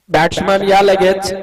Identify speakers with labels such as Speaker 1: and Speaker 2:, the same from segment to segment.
Speaker 1: Batsman या लगेच.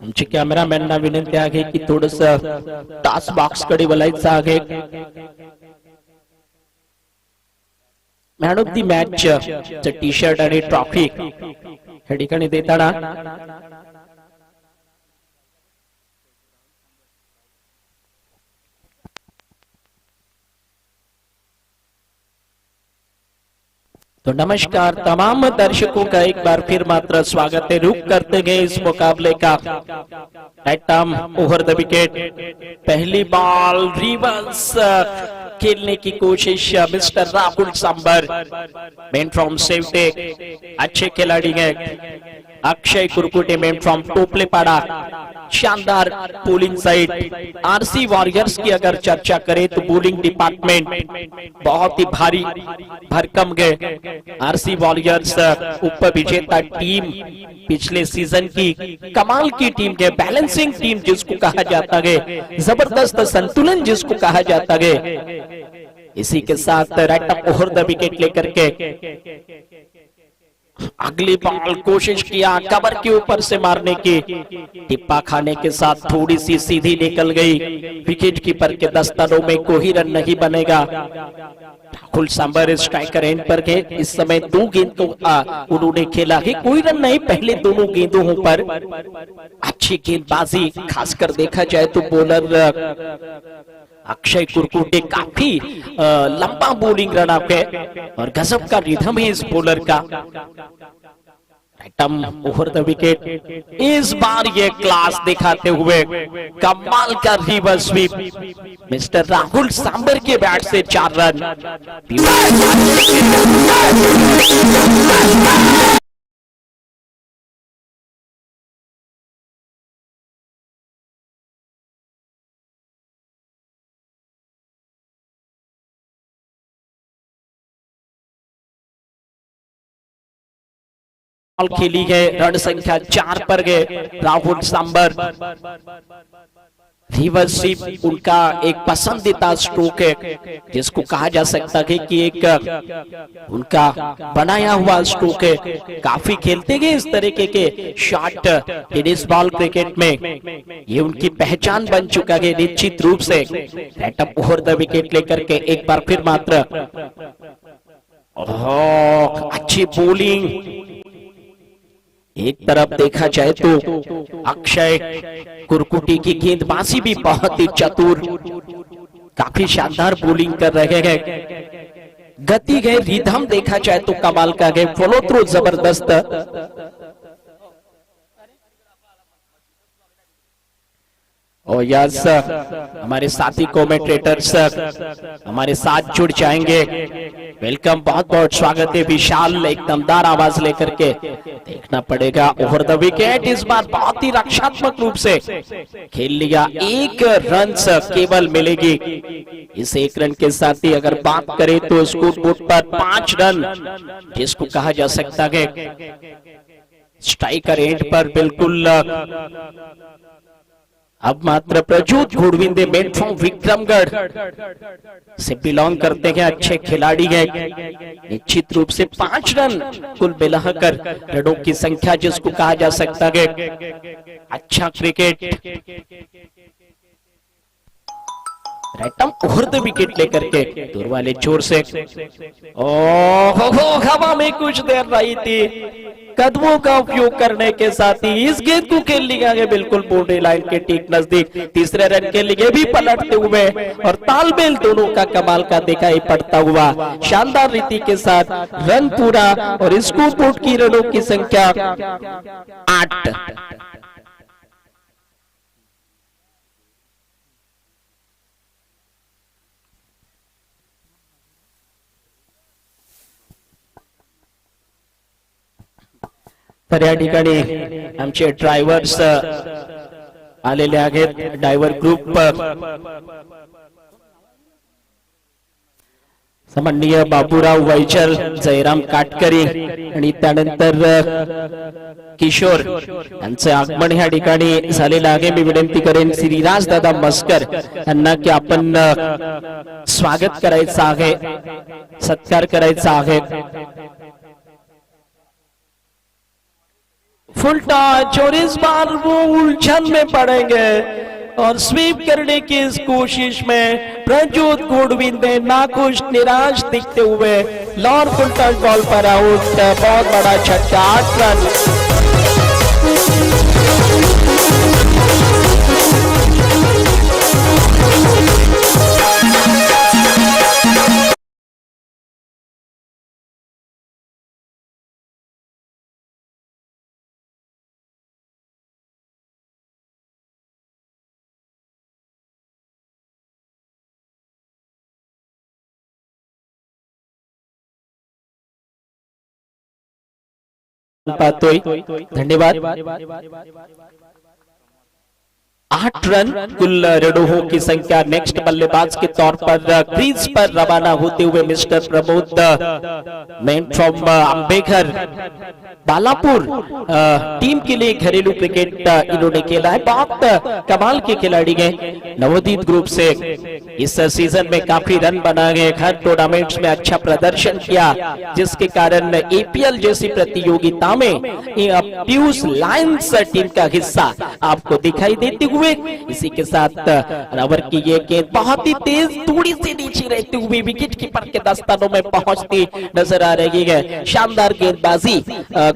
Speaker 1: आमची कॅमेरामॅनना विनंती आहे की थोडस टास्क बॉक्स कडे वळायचं आहे. Man of the match T shirt आणि ट्रॉफी या ठिकाणी देताना तो नमस्कार तमाम दर्शकों का एक बार फिर मात्र स्वागत है. रुक करते गए इस मुकाबले का. एटम ओवर द विकेट. पहली बॉल रिवर्स खेलने की कोशिश mister Rahul Sambar, man from Sevtek. अच्छे खिलाड़ी हैं. Akshay Kurkute man from Toplepada. शानदार बोलिंग साइड. आरसी वॉरियर्स की अगर चर्चा करें तो बोलिंग डिपार्टमेंट बहुत ही भारी भरकम गए. आरसी वॉरियर्स उप विजेता टीम, पिछले सीजन की कमाल की टीम है. बैलेंसिंग टीम जिसको कहा जाता है, जबरदस्त संतुलन जिसको कहा जाता है. इसी के साथ right up over the wicket लेकर के अगली बॉल कोशिश किया कवर के ऊपर से मारने की. टिप्पा खाने के साथ थोड़ी सी सीधी निकल गई. विकेट कीपर के दस्तरों में कोई रन नहीं बनेगा. राहुल सांबर स्ट्राइकर एंड पर गए. इस समय 2 गेंद तो उन्होंने खेला है, कोई रन नहीं पहले दोनों गेंदों पर. अच्छी गेंदबाजी, खासकर देखा जाए तो बॉलर अक्षय कुरकुटे काफी लंबा बोलिंग रन अप है और गजब का रिदम है इस बॉलर का. Right arm over the wicket. इस बार ये क्लास दिखाते हुए कमाल का reverse sweep mister Rahul Sambar के बैट से 4 रन. खेली है. रन संख्या 4 पर गए राहुल सांबर. रिवर्स स्वीप उनका एक पसंदीदा स्ट्रोक है, जिसको कहा जा सकता है कि एक उनका बनाया हुआ स्ट्रोक है. काफी खेलते गए इस तरीके के शॉट टेनिस बॉल क्रिकेट में. ये उनकी पहचान बन चुका है निश्चित रूप से. Right up over the wicket लेकर के एक बार फिर मात्र अच्छी बोलिंग. एक तरफ देखा जाए तो अक्षय कुरकुटी की गेंदबाजी भी बहुत ही चतुर, काफी शानदार बोलिंग कर रहे हैं. गति गए, रिदम देखा जाए तो कमाल का गए, फॉलो थ्रू जबरदस्त. और यस हमारे साथी कमेंटेटर्स हमारे साथ जुड़ जाएंगे. वेलकम, बहुत बहुत स्वागत है. विशाल एक दमदार आवाज लेकर के. देखना पड़ेगा ओवर द विकेट. इस बार बहुत ही रक्षात्मक रूप से खेल लिया. 1 रन केवल मिलेगी. इस 1 रन के साथ ही अगर बात करें तो स्कोर बोर्ड पर 5 रन, जिसको कहा जा सकता है स्ट्राइकर एंड पर बिल्कुल. अब मात्र प्रज्योत घोड़विंदे मैन फ्रॉम विक्रमगढ़ से बिलोंग करते हैं. अच्छे खिलाड़ी हैं. निश्चित रूप से 5 रन कुल मिलाकर रनों की संख्या जिसको कहा जा सकता है. अच्छा cricket. Right arm over the wicket लेकर के दूर वाले छोर से हवा में कुछ देर रही थी. कदमों का उपयोग करने के साथ ही इस गेंद को खेल लिया गया बिल्कुल बाउंड्री लाइन के ठीक नजदीक. तीसरे रन के लिए भी पलटते हुए और तालमेल दोनों का कमाल का दिखाई पड़ता हुआ शानदार रीति के साथ रन पूरा. और स्कोर बोर्ड की रनों की संख्या 8. तर या ठिकाणी आमचे ड्रायव्हर्स आलेले आहेत, ड्रायव्हर ग्रुप सन्माननीय बाबूराव वैचल, जयराम काटकरी आणि त्यानंतर किशोर यांचे आगमन या ठिकाणी झालेलं आहे। मी विनंती करेन श्रीराज दादा मस्कर यांना की आपण स्वागत करायचं आहे, सत्कार करायचा आहे। फुल टॉस और इस बार वो उलझन में पड़ेंगे और स्वीप करने की इस कोशिश में प्रज्योत गोडविंदे नाखुश निराश दिखते हुए लॉन फुल टॉस बॉल पर आउट। बहुत बड़ा छक्का, 8 रन। पाहतोय, धन्यवाद। 8 रन कुल रेडोहो की संख्या। नेक्स्ट बल्लेबाज के तौर पर क्रीज पर रवाना होते हुए mister Pramod, man from Ambeghar Balapur, team के लिए घरेलू क्रिकेट इन्होंने खेला है। बहुत कमाल के खिलाड़ी हैं, नवोदित ग्रुप से इस सीजन में काफी रन बना गए, हर टूर्नामेंट्स में अच्छा प्रदर्शन किया, जिसके कारण एपीएल जैसी प्रतियोगिता में पीयूष लायंस टीम का हिस्सा आपको दिखाई देते हुए। इसी के साथ रवर की ये गेंद बहुत ही तेज थोड़ी सी नीचे रहते हुए विकेट कीपर के दस्तानों में पहुंचती नजर आ रही है। शानदार गेंदबाजी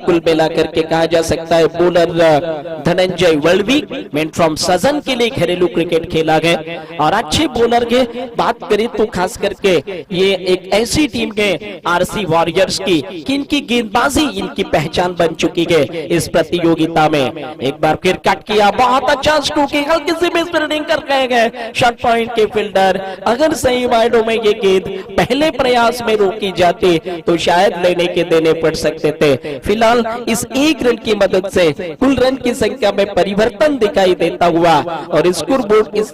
Speaker 1: कुल मिलाकर के कहा जा सकता है। Bowler Dhananjay Valvi, man from सजन के लिए घरेलू क्रिकेट खेला गया और अच्छे बॉलर के बात करें तो खास करके ये एक ऐसी टीम है आरसी वॉरियर्स की कि इनकी गेंदबाजी इनकी पहचान बन चुकी है इस प्रतियोगिता में। एक बार फिर कट किया, बहुत अच्छा स्ट्रोक, हल्की सी मिस फील्डिंग कर गए शॉट पॉइंट के फील्डर। अगर सही मायनों में ये गेंद पहले प्रयास में रोकी जाती तो शायद लेने के देने पड़ सकते थे। फिलहाल इस एक रन की मदद से कुल रन की संख्या में परिवर्तन दिखाई देता हुआ और स्कोरबोर्ड इस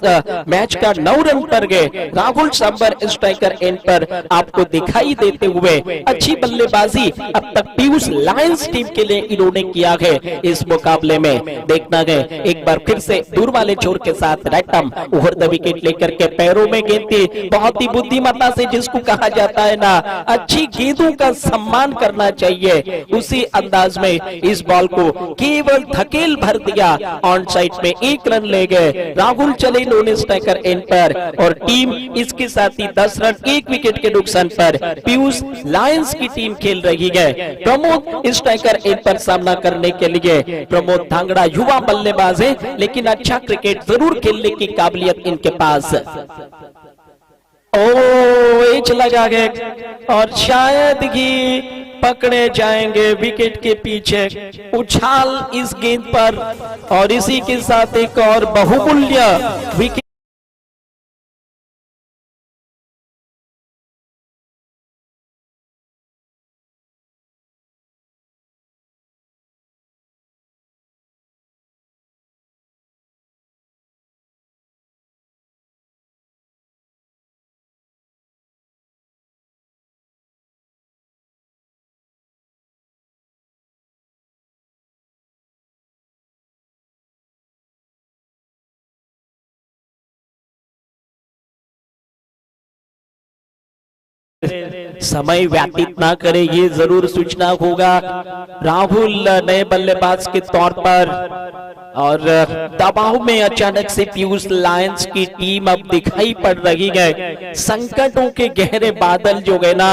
Speaker 1: मैच का 9 रन पर गए। राहुल सांबर स्ट्राइकर एंड पर आपको दिखाई देते हुए अच्छी बल्लेबाजी अब तक पीयूष लायंस टीम के लिए इन्होंने किया है। इस मुकाबले में देखना गए एक बार फिर से दूर वाले छोर के साथ रैटम ओवर द विकेट लेकर के पैरों में गेंद थी। बहुत ही बुद्धिमत्ता से, जिसको कहा जाता है ना, अच्छी गेंदों का सम्मान करना चाहिए, उसी अंदाज में इस बॉल को केवल धकेल भर दिया। ऑन साइड में 1 रन ले गए। राहुल चले नॉन स्ट्राइकर एंड पर और टीम इसके साथ ही 10 रन 1 विकेट के नुकसान पर पीयूष लायंस की टीम खेल रही है। प्रमोद स्ट्राइकर एंड पर सामना करने के लिए, प्रमोद धांगड़ा युवा बल्लेबाज है लेकिन अच्छा क्रिकेट जरूर खेलने की काबिलियत इनके पास। एज लगा गया और शायद ही पकड़े जाएंगे विकेट के पीछे। उछाल इस गेंद पर और इसी के साथ एक और बहुमूल्य विकेट। समय व्यतीत ना करे, ये जरूर सूचना होगा राहुल नए बल्लेबाज के तौर पर। और दबाव में अचानक से पीयूष लायंस की टीम अब दिखाई पड़ रही है। संकटों के गहरे बादल जो गए ना,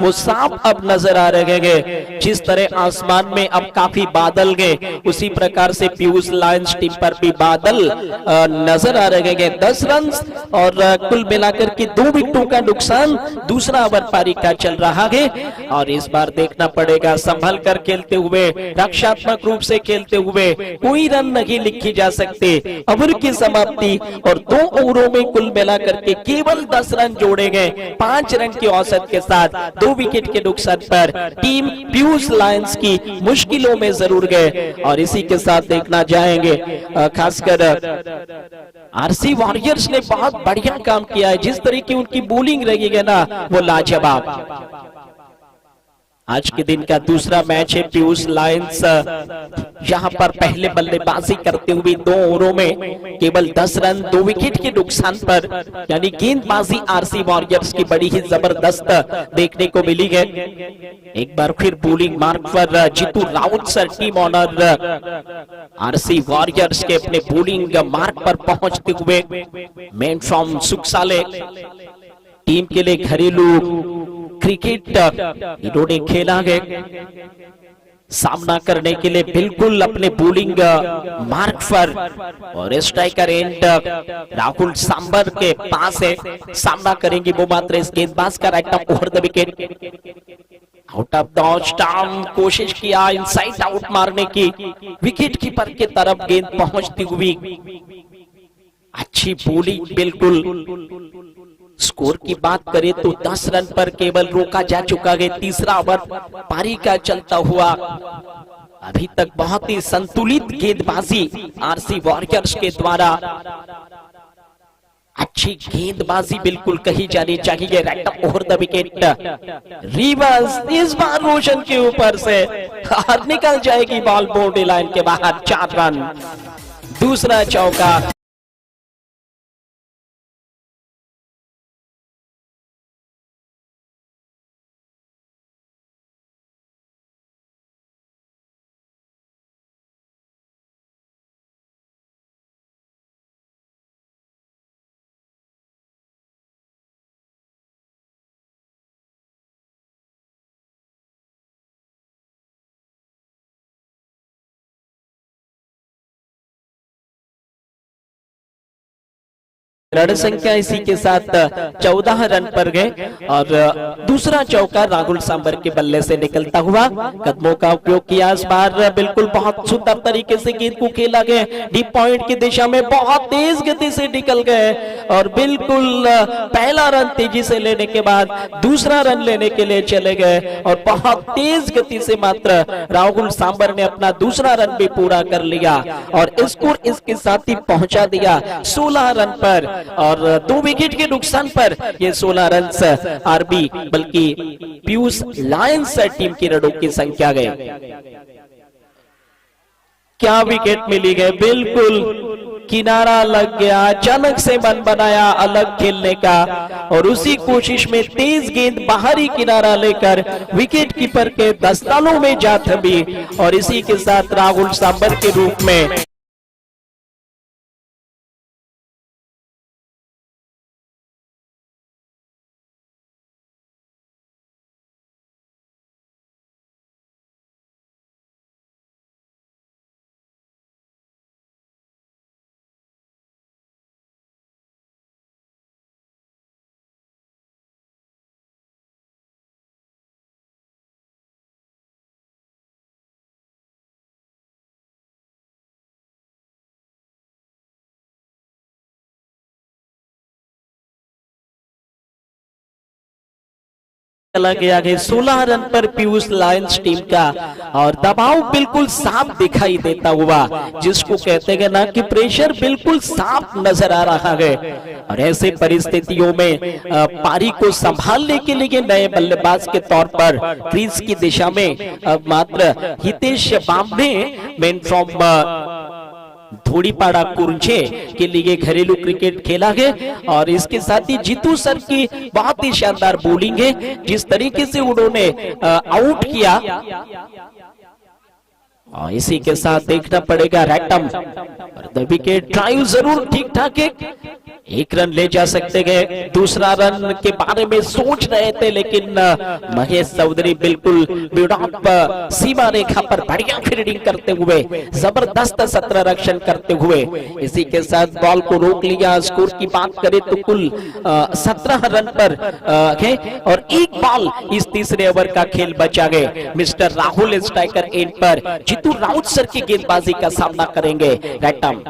Speaker 1: वो साफ अब नजर आ रहे हैं। जिस तरह आसमान में अब काफी बादल गए, उसी प्रकार से पीयूष लायंस टीम पर भी बादल नजर आ रहे हैं। 10 रन और कुल मिलाकर के 2 विकेटों का नुकसान। दूसरा ओवर पारी का चल रहा है और इस बार देखना पड़ेगा संभल कर खेलते हुए, रक्षात्मक रूप से खेलते हुए, कोई रन नहीं लिखी जा सकती। ओवर की समाप्ति और 2 ओवरों में कुल मिलाकर के केवल 10 रन जोड़े गए। 5 रन की औसत के साथ 2 विकेट के नुकसान पर टीम पीयूष लायंस की मुश्किलों में जरूर गए। और इसी के साथ देखना चाहेंगे खासकर आरसी वॉरियर्स ने बहुत बढ़िया काम किया है। जिस तरह की उनकी बॉलिंग रही है ना, वो लाजवाब। आज के दिन का दूसरा मैच है। पीयूष लायंस यहां पर पहले बल्लेबाजी करते हुए 2 ओवरों में केवल 10 रन 2 विकेट के नुकसान पर, यानी गेंदबाजी आरसी वॉरियर्स की बड़ी ही जबरदस्त देखने को मिली है। एक बार फिर बॉलिंग मार्क पर Jitu Raut sir team owner RC warriors के अपने बॉलिंग मार्क पर पहुंचते हुए मेन फ्रॉम सुखसाले टीम के लिए घरेलू क्रिकेट इन्होंने खेला है। सामना करने के लिए बिल्कुल अपने बॉलिंग मार्क पर और स्ट्राइकर एंड राहुल सांबर के पास है। सामना करेंगे वो मात्र इस गेंदबाज का right arm over the wicket. Out of the stump कोशिश किया इनसाइड आउट मारने की, विकेट कीपर की तरफ गेंद पहुंचती हुई। अच्छी बॉलिंग बिल्कुल। स्कोर की बात करें तो 10 रन पर केवल रोका जा चुका है। तीसरा ओवर पारी का चलता हुआ अभी तक बहुत ही संतुलित गेंदबाजी आरसी वॉरियर्स के द्वारा। अच्छी गेंदबाजी बिल्कुल कही जानी चाहिए। Right up over the wicket, reverse इस बार रोशन के ऊपर से निकल जाएगी बॉल बाउंड्री लाइन के बाहर। 4 रन, दूसरा चौका। रन संख्या इसी के साथ 14 रन पर गए और दूसरा चौका राहुल सांबर के बल्ले से निकलता हुआ। कदमों का उपयोग किया इस बार, बिल्कुल बहुत सुंदर तरीके से गेंद को खेला गया। डीप पॉइंट की दिशा में बहुत तेज गति से निकल गए और बिल्कुल पहला रन तेजी से लेने के बाद दूसरा रन लेने के लिए चले गए और बहुत तेज गति से मात्र राहुल सांबर ने अपना दूसरा रन भी पूरा कर लिया और स्कोर इसके साथ ही पहुंचा दिया 16 रन पर। और 2 विकेट के नुकसान पर ये 16 रन आरबी बल्कि पीयूष लायंस टीम की रनों की संख्या गई। क्या विकेट मिली गई, बिल्कुल किनारा लग गया। अचानक से मन बनाया अलग खेलने का और उसी कोशिश में तेज गेंद बाहरी किनारा लेकर विकेट कीपर के दस्तानों में जा थमी और इसी के साथ राहुल सांबर के रूप में चला गया है। 16 रन पर पीयूष लायंस टीम का और दबाव बिल्कुल साफ दिखाई देता हुआ, जिसको कहते हैं ना कि प्रेशर बिल्कुल साफ नजर आ रहा है। और ऐसे परिस्थितियों में पारी को संभालने के लिए नए बल्लेबाज के तौर पर क्रीज की दिशा में मात्र हितेश बामने मेन फ्रॉम धोड़ीपाड़ा कुर्चे के लिए घरेलू क्रिकेट खेला है और इसके साथ ही जीतू सर की बहुत ही शानदार बॉलिंग है। जिस तरीके से उन्होंने आउट किया और इसी के साथ देखना पड़ेगा रैटम द विकेट ड्राइव जरूर ठीक ठाक है एक रन ले जा सकते गए, दूसरा रन के बारे में सोच रहे थे, लेकिन महेश चौधरी बिल्कुल बिड़ाप सीमा रेखा पर बढ़िया फील्डिंग करते हुए जबरदस्त 17 रक्षण करते हुए इसी के साथ बॉल को रोक लिया। स्कोर की बात करें तो कुल 17 रन पर और एक बॉल इस तीसरे ओवर का खेल बचा गए। मिस्टर राहुल स्ट्राइकर एंड पर जीतू राउत सर की गेंदबाजी का सामना करेंगे। राइट आर्म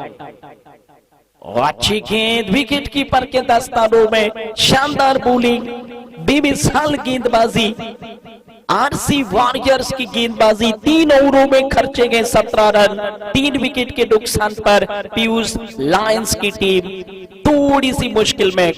Speaker 1: अच्छी गेंद, विकेट कीपर के दस्तानों में शानदार बॉलिंग, बेमिसाल गेंदबाजी। आरसी वॉरियर्स की गेंदबाजी 3 ओवरों में खर्चे गए 17 रन, 3 विकेट के नुकसान पर पीयूष लायंस की टीम थोड़ी सी मुश्किल में।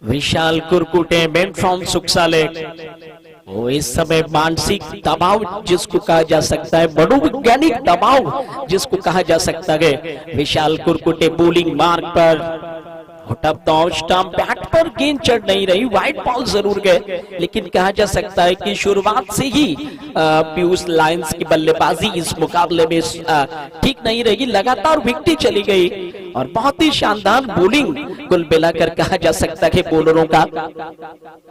Speaker 1: विशाल कुरकुटे मैन फ्रॉम सुखसाले, वो इस समय मानसिक दबाव जिसको कहा जा सकता है, मनोवैज्ञानिक दबाव जिसको कहा जा सकता है। विशाल कुरकुटे बॉलिंग मार्ग पर स्टंप बैट पर गेंद चढ़ नहीं रही, वाइड बॉल जरूर गए, लेकिन कहा जा सकता है कि शुरुआत से ही पीयूष लायंस की बल्लेबाजी इस मुकाबले में ठीक नहीं रही, लगातार विकेट चली गई और बहुत ही शानदार बॉलिंग कुल मिलाकर कहा जा सकता है। बॉलरों का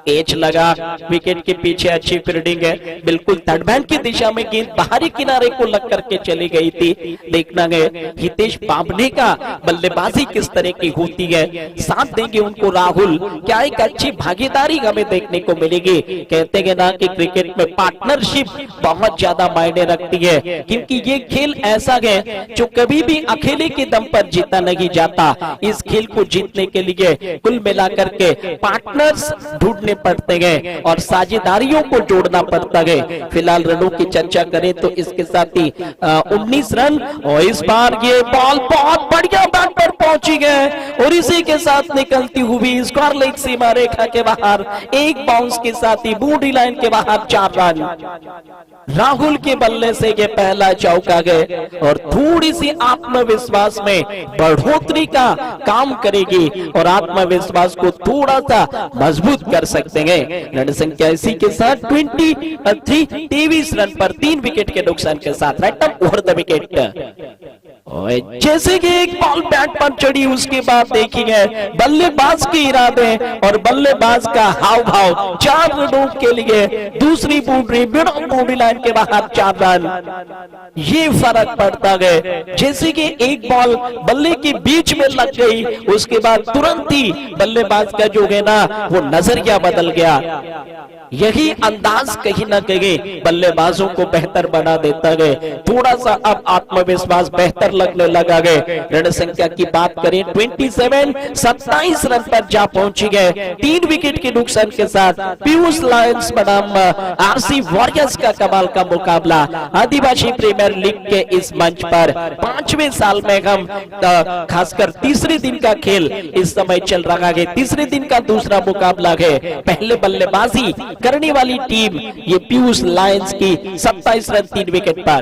Speaker 1: एज लगा, विकेट के पीछे अच्छी फील्डिंग है, बिल्कुल थर्ड मैन की दिशा में गेंद बाहरी किनारे को लग करके चली गई थी। देखना गए हितेश बाबने का बल्लेबाजी किस तरह की होती है, साथ देंगे उनको राहुल, क्या एक अच्छी भागीदारी हमें देखने को मिलेगी। कहते हैं ना कि क्रिकेट में पार्टनरशिप बहुत ज्यादा मायने रखती है, क्योंकि ये खेल ऐसा है जो कभी भी अकेले के दम पर जीता नहीं जाता। इस खेल को जीतने के लिए कुल मिलाकर के पार्टनर्स ढूंढने पड़ते हैं और साझेदारियों को जोड़ना पड़ता है। फिलहाल रनों की चर्चा करें तो इसके साथ ही 19 रन, और इस बार ये बॉल बहुत बढ़िया बैट पर पहुंची गए और इसी के साथ निकलती हुई स्क्वायर लेग सीमा रेखा के बाहर, एक बाउंस के साथ ही बॉडी लाइन के बाहर 4 रन। राहुल के बल्ले से ये पहला चौका गए और थोड़ी सी आत्मविश्वास में बढ़ोतरी का काम करेगी और आत्मविश्वास को थोड़ा सा मजबूत कर सकते हैं। रन संख्या इसी के साथ 23 रन पर 3 विकेट के नुकसान के साथ right up over the wicket. जैसे कि एक बॉल बैट पर चढ़ी, उसके बाद देखिए बल्लेबाज के इरादे और बल्लेबाज का हाव भाव। 4 रनों के लिए दूसरी बाउंड्री बॉडी लाइन के बाहर 4 रन, ये फर्क पड़ता है। जैसे कि एक बॉल बल्ले के बीच में लग गई, उसके बाद तुरंत ही बल्लेबाज का जो है ना वो नजरिया बदल गया। यही अंदाज कहीं ना कहीं बल्लेबाजों को बेहतर बना देता है। थोड़ा सा अब आत्मविश्वास बेहतर लगने लगा गए। रन संख्या की बात करें 27 रन पर जा पहुंची गए 3 विकेट के नुकसान के साथ। पीयूष लायंस बनाम आरसी वॉरियर्स का कमाल का मुकाबला आदिवासी प्रीमियर लीग के इस मंच पर 5वें साल में हम खासकर तीसरे दिन का खेल इस समय चल रहा है। तीसरे दिन का दूसरा मुकाबला है। पहले बल्लेबाजी करने वाली टीम ये पीयूष लायंस की 27 रन 3 विकेट पर।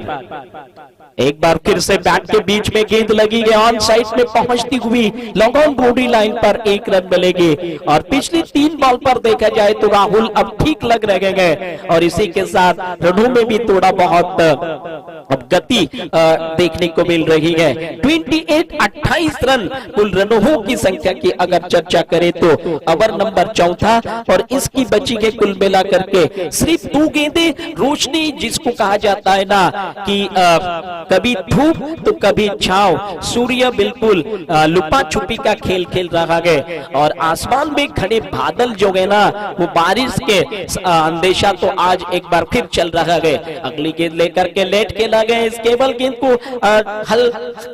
Speaker 1: एक बार फिर से बैट के बीच में गेंद लगी है, ऑन साइड में पहुंचती हुई लॉन्ग ऑन बॉडी लाइन पर 1 रन मिलेगी। और पिछली 3 बॉल पर देखा जाए तो राहुल अब ठीक लग रहे हैं और इसी के साथ रनों में भी थोड़ा बहुत अब गति देखने को मिल रही है। 28 रन कुल रनों की संख्या की अगर चर्चा करें तो ओवर नंबर 4 और इसकी बची है कुल मिला करके सिर्फ 2 गेंदें। रोशनी जिसको कहा जाता है ना कि कभी धूप तो कभी छांव, सूर्य बिल्कुल लुपा छुपी का खेल खेल रहा है और आसमान में खड़े बादल जो है ना वो बारिश के अंदेशा तो आज एक बार फिर चल रहा है। अगली गेंद लेकर के लेट के खेला गया। इस केवल गेंद को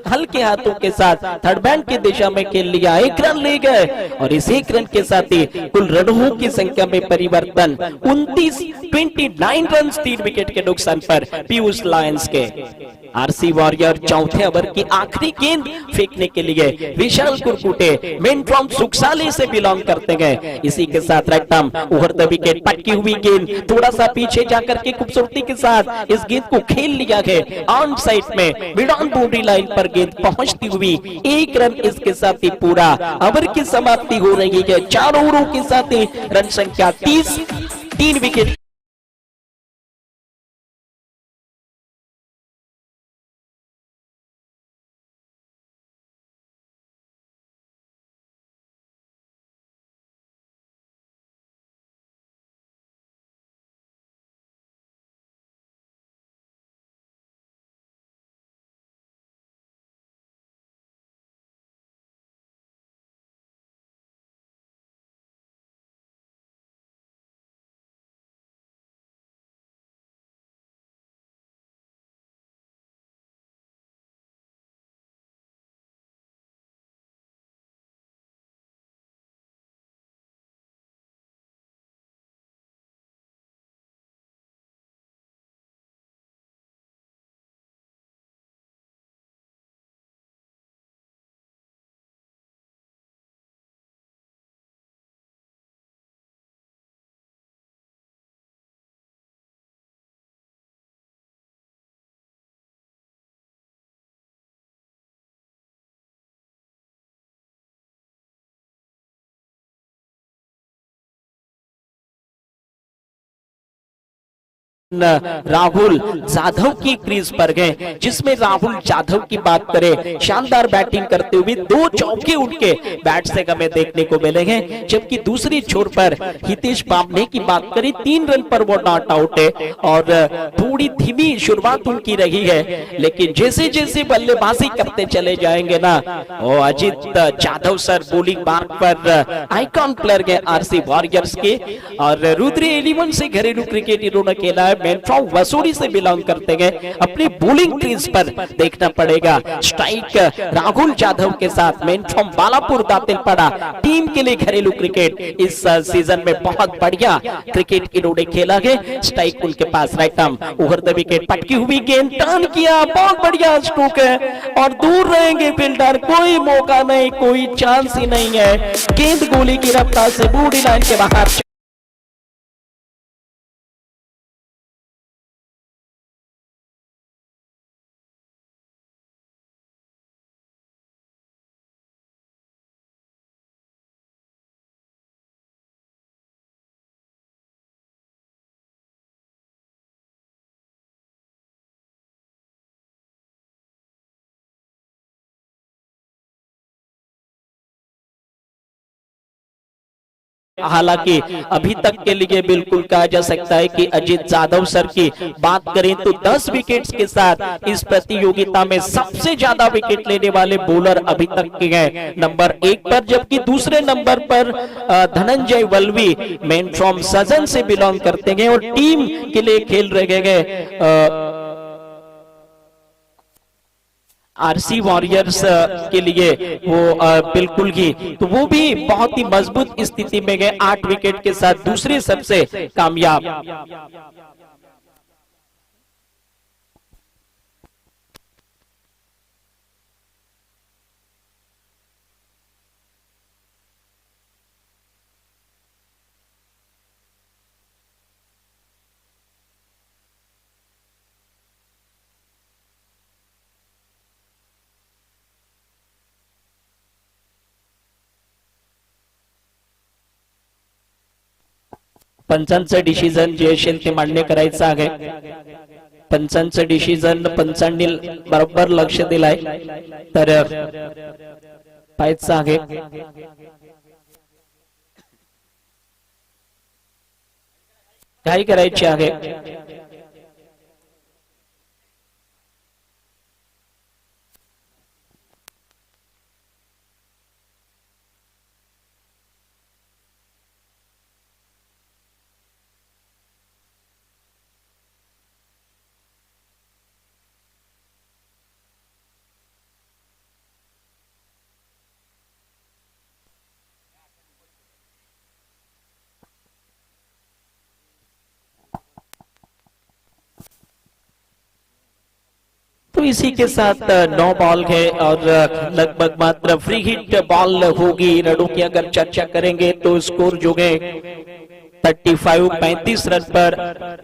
Speaker 1: हल्के हाथों के साथ थर्ड मैन की दिशा में खेल लिया, 1 रन ले गए और इस 1 रन के साथ ही कुल रनों की संख्या में परिवर्तन 29 रन 3 विकेट के नुकसान पर पीयूष लायंस के। आरसी वॉरियर चौथे ओवर की आखिरी गेंद फेंकने के लिए विशाल कुरकुटे मेन फ्रॉम सुखसाली से बिलोंग करते गए। इसी के साथ रैक्टम ओवर द विकेट पटकी हुई गेंद थोड़ा सा पीछे जाकर के खूबसूरती के साथ इस गेंद को खेल लिया गया ऑन साइड में मिड ऑन बाउंड्री लाइन पर गेंद पहुंचती हुई 1 रन। इसके साथ ही पूरा ओवर की समाप्ति हो रही है। 4 ओवरों के साथ ही रन संख्या 30, 3 विकेट। राहुल जाधव की क्रीज पर गए, जिसमें राहुल जाधव की बात करें शानदार बैटिंग करते हुए 2 चौके उनके बैट से हमें देखने को मिलेंगे। जबकि दूसरी छोर पर हितेश बामने की बात करें 3 रन पर वो नॉट आउट है और थोड़ी धीमी शुरुआत उनकी रही है, लेकिन जैसे जैसे बल्लेबाजी करते चले जाएंगे ना, वो अजित जाधव सर बॉलिंग मार्ग पर आइकॉन प्लेयर गए आरसी वॉरियर्स के। और रुद्री 11 से घरेलू क्रिकेट इन्होंने खेला है, मैन फ्रॉम वसूरी से बिलोंग करते गए। अपनी बॉलिंग क्रीज पर देखना पड़ेगा स्ट्राइक राहुल जाधव के साथ मैन फ्रॉम बालापुर दातिल पड़ा टीम के लिए घरेलू क्रिकेट इस सीजन में बहुत बढ़िया क्रिकेट इन्होंने खेला है। स्ट्राइक उनके पास right arm over the wicket पटकी हुई गेंद टर्न किया, बहुत बढ़िया स्ट्रोक है और दूर रहेंगे फील्डर, कोई मौका नहीं, कोई चांस ही नहीं है। गेंद गोली की रफ्तार से बॉडी लाइन के बाहर। हालांकि अभी तक के लिए बिल्कुल कहा जा सकता है कि अजित जाधव सर की बात करें तो 10 विकेट्स के साथ इस प्रतियोगिता में सबसे ज्यादा विकेट लेने वाले बॉलर अभी तक के हैं नंबर 1 पर, जबकि दूसरे नंबर पर धनंजय वल्वी मैन फ्रॉम सजन से बिलोंग करते हैं और टीम के लिए खेल रहे गए आरसी वॉरियर्स के लिए वो बिल्कुल ही, तो वो भी बहुत ही मजबूत स्थिति में गए 8 विकेट के साथ दूसरे सबसे कामयाब। पंचांचं डिसिजन जे असेल ते मान्य करायचं आहे। पंचांचं डिसिजन पंचांनी बरोबर लक्ष दिलाय तर पाहायचं आहे। काय करायचे आहे इसी के साथ 9 बॉल है और लगभग मात्र फ्री हिट बॉल होगी। रनों की अगर चर्चा करेंगे तो स्कोर जो है 35 रन पर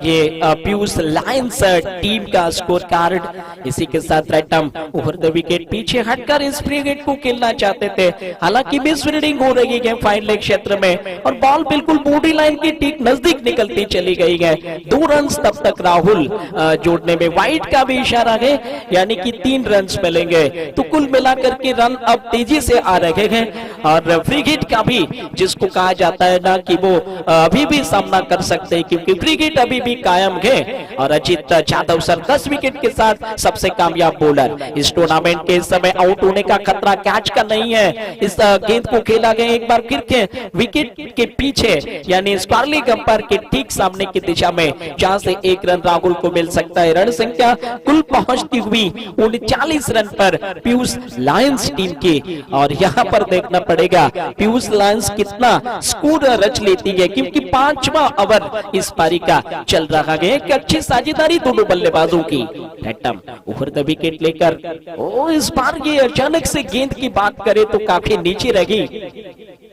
Speaker 1: ये पीयूष लायंस टीम का स्कोर कार्ड। इसी के साथ right arm over the wicket पीछे हटकर इस फ्री हिट को खेलना चाहते थे, हालांकि मिस फील्डिंग हो रही है फाइन लेग क्षेत्र में और बॉल बिल्कुल बॉडी लाइन की ठीक नजदीक निकलती चली गई है। 2 रन तब तक राहुल जोड़ने में वाइड का भी इशारा है, यानी कि 3 रन मिलेंगे। तो कुल मिलाकर के रन अब तेजी से आ रहे हैं और फ्री हिट का भी जिसको कहा जाता है ना कि वो अभी भी सामना कर सकते हैं, क्योंकि फ्री हिट अभी भी कायम है। और अजीत जादव सर 10 विकेट के साथ सबसे कामयाब बॉलर। इस टूर्नामेंट के समय आउट होने का खतरा कैच का नहीं है। इस गेंद को खेला गया एक बार फिर के विकेट के पीछे, यानी स्क्वायरली अंपायर के ठीक सामने की दिशा में, जहां से 1 रन राहुल को मिल सकता है। रन संख्या कुल पहुंचती हुई 39 रन पर पीयूष लायंस टीम की। और यहां पर देखना पड़ेगा पीयूष लायंस कितना स्कोर रच लेती है, क्योंकि 5वां ओवर इस पारी का चल रहा है। एक अच्छी साझेदारी दोनों बल्लेबाजों की। ओवर द विकेट लेकर इस बार ये अचानक से गेंद की बात करें तो काफी नीचे रही।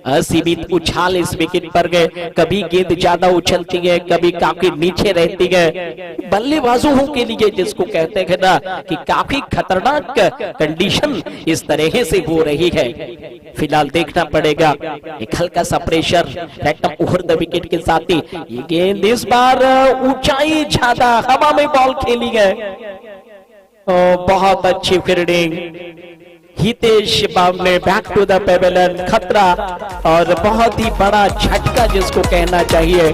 Speaker 1: असीमित उछाल इस विकेट पर गए, कभी गेंद ज्यादा उछलती है, कभी काफी नीचे रहती है। बल्लेबाजों के लिए जिसको कहते हैं ना कि काफी खतरनाक कंडीशन इस तरह से हो रही है। फिलहाल देखना पड़ेगा एक हल्का सा प्रेशर ओवर द विकेट के साथ ही ये गेंद इस बार ऊंचाई ज्यादा हवा में बॉल खेली है। बहुत अच्छी fielding Hitesh Bawle back to the pavilion. खतरा और बहुत ही बड़ा झटका जिसको कहना चाहिए।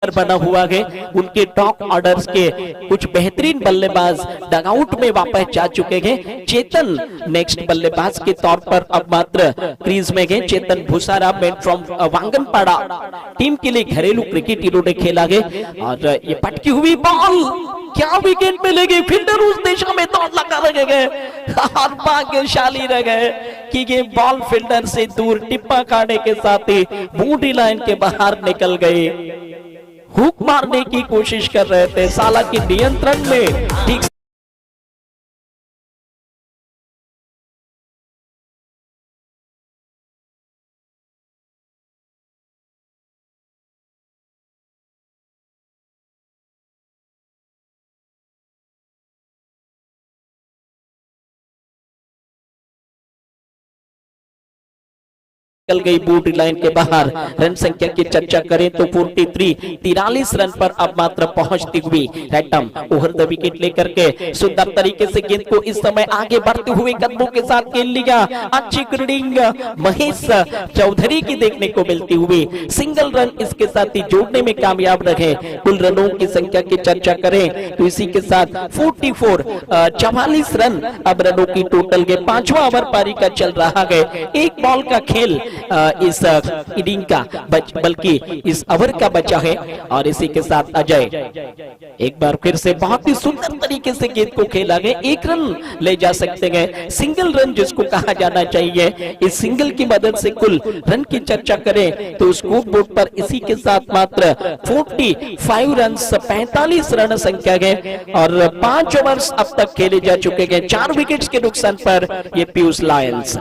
Speaker 1: बना हुआ है। उनके टॉप ऑर्डर्स के कुछ बेहतरीन बल्लेबाज डगआउट में वापस जा चुके हैं। चेतन नेक्स्ट बल्लेबाज के तौर पर अब मात्र क्रीज में गए। चेतन भूसारा मैन फ्रॉम वांगनपाड़ा टीम के लिए घरेलू क्रिकेट इन्होंने खेला है। और ये पटकी हुई बॉल क्या विकेट मिलेगी, फील्डर उस दिशा में दौड़ लगा रहे गए और भाग्यशाली रह गए कि ये बॉल फील्डर से दूर टिप्पा खाने के साथ ही बॉडी लाइन के बाहर निकल गई। हुक मारने की कोशिश कर रहे थे, साला की नियंत्रण में ठीक निकल गई बॉडी लाइन के बाहर। रन संख्या की चर्चा करें तो 43 रन पर अब मात्र पहुंचती हुई रैटम ओवर द विकेट लेकर के सुंदर तरीके से गेंद को इस समय आगे बढ़ते हुए कदमों के साथ खेल लिया। अच्छी फील्डिंग महेश चौधरी की देखने को मिलती हुई सिंगल रन इसके साथ ही जोड़ने में कामयाब रहे। कुल रनों की संख्या की चर्चा करें तो इसी के साथ 44 रन अब रनों की टोटल के 5वां ओवर पारी का चल रहा है। एक बॉल का खेल इस इनिंग का बल्कि इस ओवर का बचा है। और इसी के साथ अजय एक बार फिर से बहुत ही सुंदर तरीके से गेंद को खेला गया। 1 रन ले जा सकते हैं, सिंगल रन जिसको कहा जाना चाहिए। इस सिंगल की मदद से कुल रन की चर्चा करें तो स्कोर बोर्ड पर इसी के साथ मात्र 45 रन 45 रन संख्या है। और 5 ओवर्स अब तक खेले जा चुके हैं। 4 विकेट्स के नुकसान पर ये पीयूष लायंस।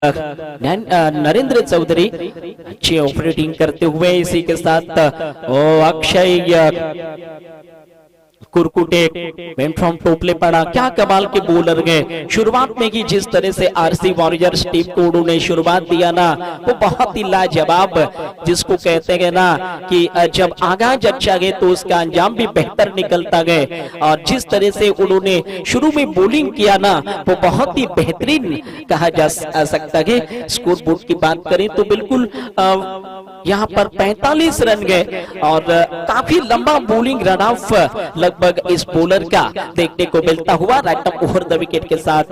Speaker 1: नरेंद्र चौधरी अच्छी ऑपरेटिंग करते हुए, इसी के साथ अक्षय कुरकुटे वेंट फ्रॉम टोपले पड़ा। क्या कमाल के बॉलर गए शुरुआत में ही, जिस तरह से आरसी वॉरियर्स टीम को उन्होंने शुरुआत दिया ना, वो बहुत ही लाजवाब, जिसको कहते हैं ना कि जब आगाज अच्छा गए तो उसका अंजाम भी बेहतर निकलता गए। और जिस तरह से उन्होंने शुरू में बॉलिंग किया ना, वो बहुत ही बेहतरीन कहा जा सकता है। स्कोर बोर्ड की बात करें तो बिल्कुल यहाँ पर 45 रन गए और काफी लंबा बॉलिंग रन ऑफ लगभग इस बॉलर का देखने को मिलता हुआ right up over the wicket के साथ।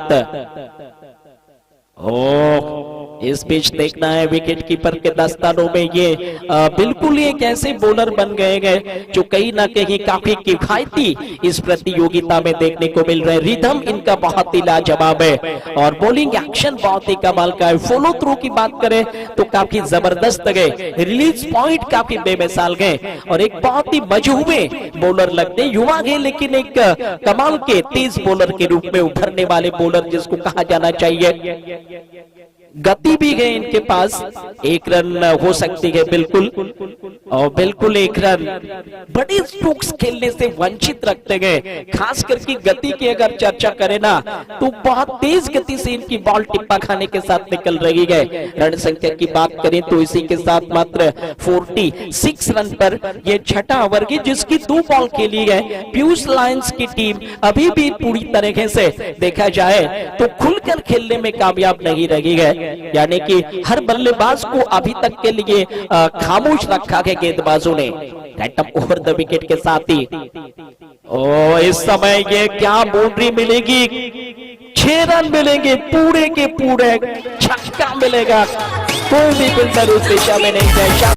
Speaker 1: इस बीच देखना है विकेट कीपर के दस्तानों में ये बिल्कुल एक ऐसे बॉलर बन गए जो कहीं ना कहीं काफी किफायती इस प्रतियोगिता में देखने को मिल रहे हैं। रिदम इनका बहुत ही लाजवाब है और बॉलिंग एक्शन बहुत ही कमाल का है। फॉलो थ्रू की बात करें तो काफी जबरदस्त गए, रिलीज पॉइंट काफी बेमिसाल गए और एक बहुत ही मजहूबे बॉलर लगते, युवा है लेकिन एक कमाल के तेज बॉलर के रूप में उभरने वाले बॉलर जिसको कहा जाना चाहिए। गति भी है इनके पास, एक रन हो सकती है बिल्कुल, और बिल्कुल एक रन बड़े स्ट्रोक्स खेलने से वंचित रखते गए। खास करके गति की अगर चर्चा करें ना तो बहुत तेज गति से इनकी बॉल टिप्पा खाने के साथ निकल रही है। रन संख्या की बात करें तो इसी के साथ मात्र 46 रन पर यह छठा ओवर की जिसकी 2 बॉल खेली है। पीयूष लायंस की टीम अभी भी पूरी तरह से देखा जाए तो खुलकर खेलने में कामयाब नहीं रही है, यानी कि हर बल्लेबाज को अभी तक के लिए खामोश रखा है गेंदबाजों ने right up over the wicket के साथ ही। इस समय ये क्या बाउंड्री मिलेगी, 6 रन मिलेंगे, पूरे के पूरे छक्का मिलेगा, कोई भी फिल्डर उस दिशा में नहीं है।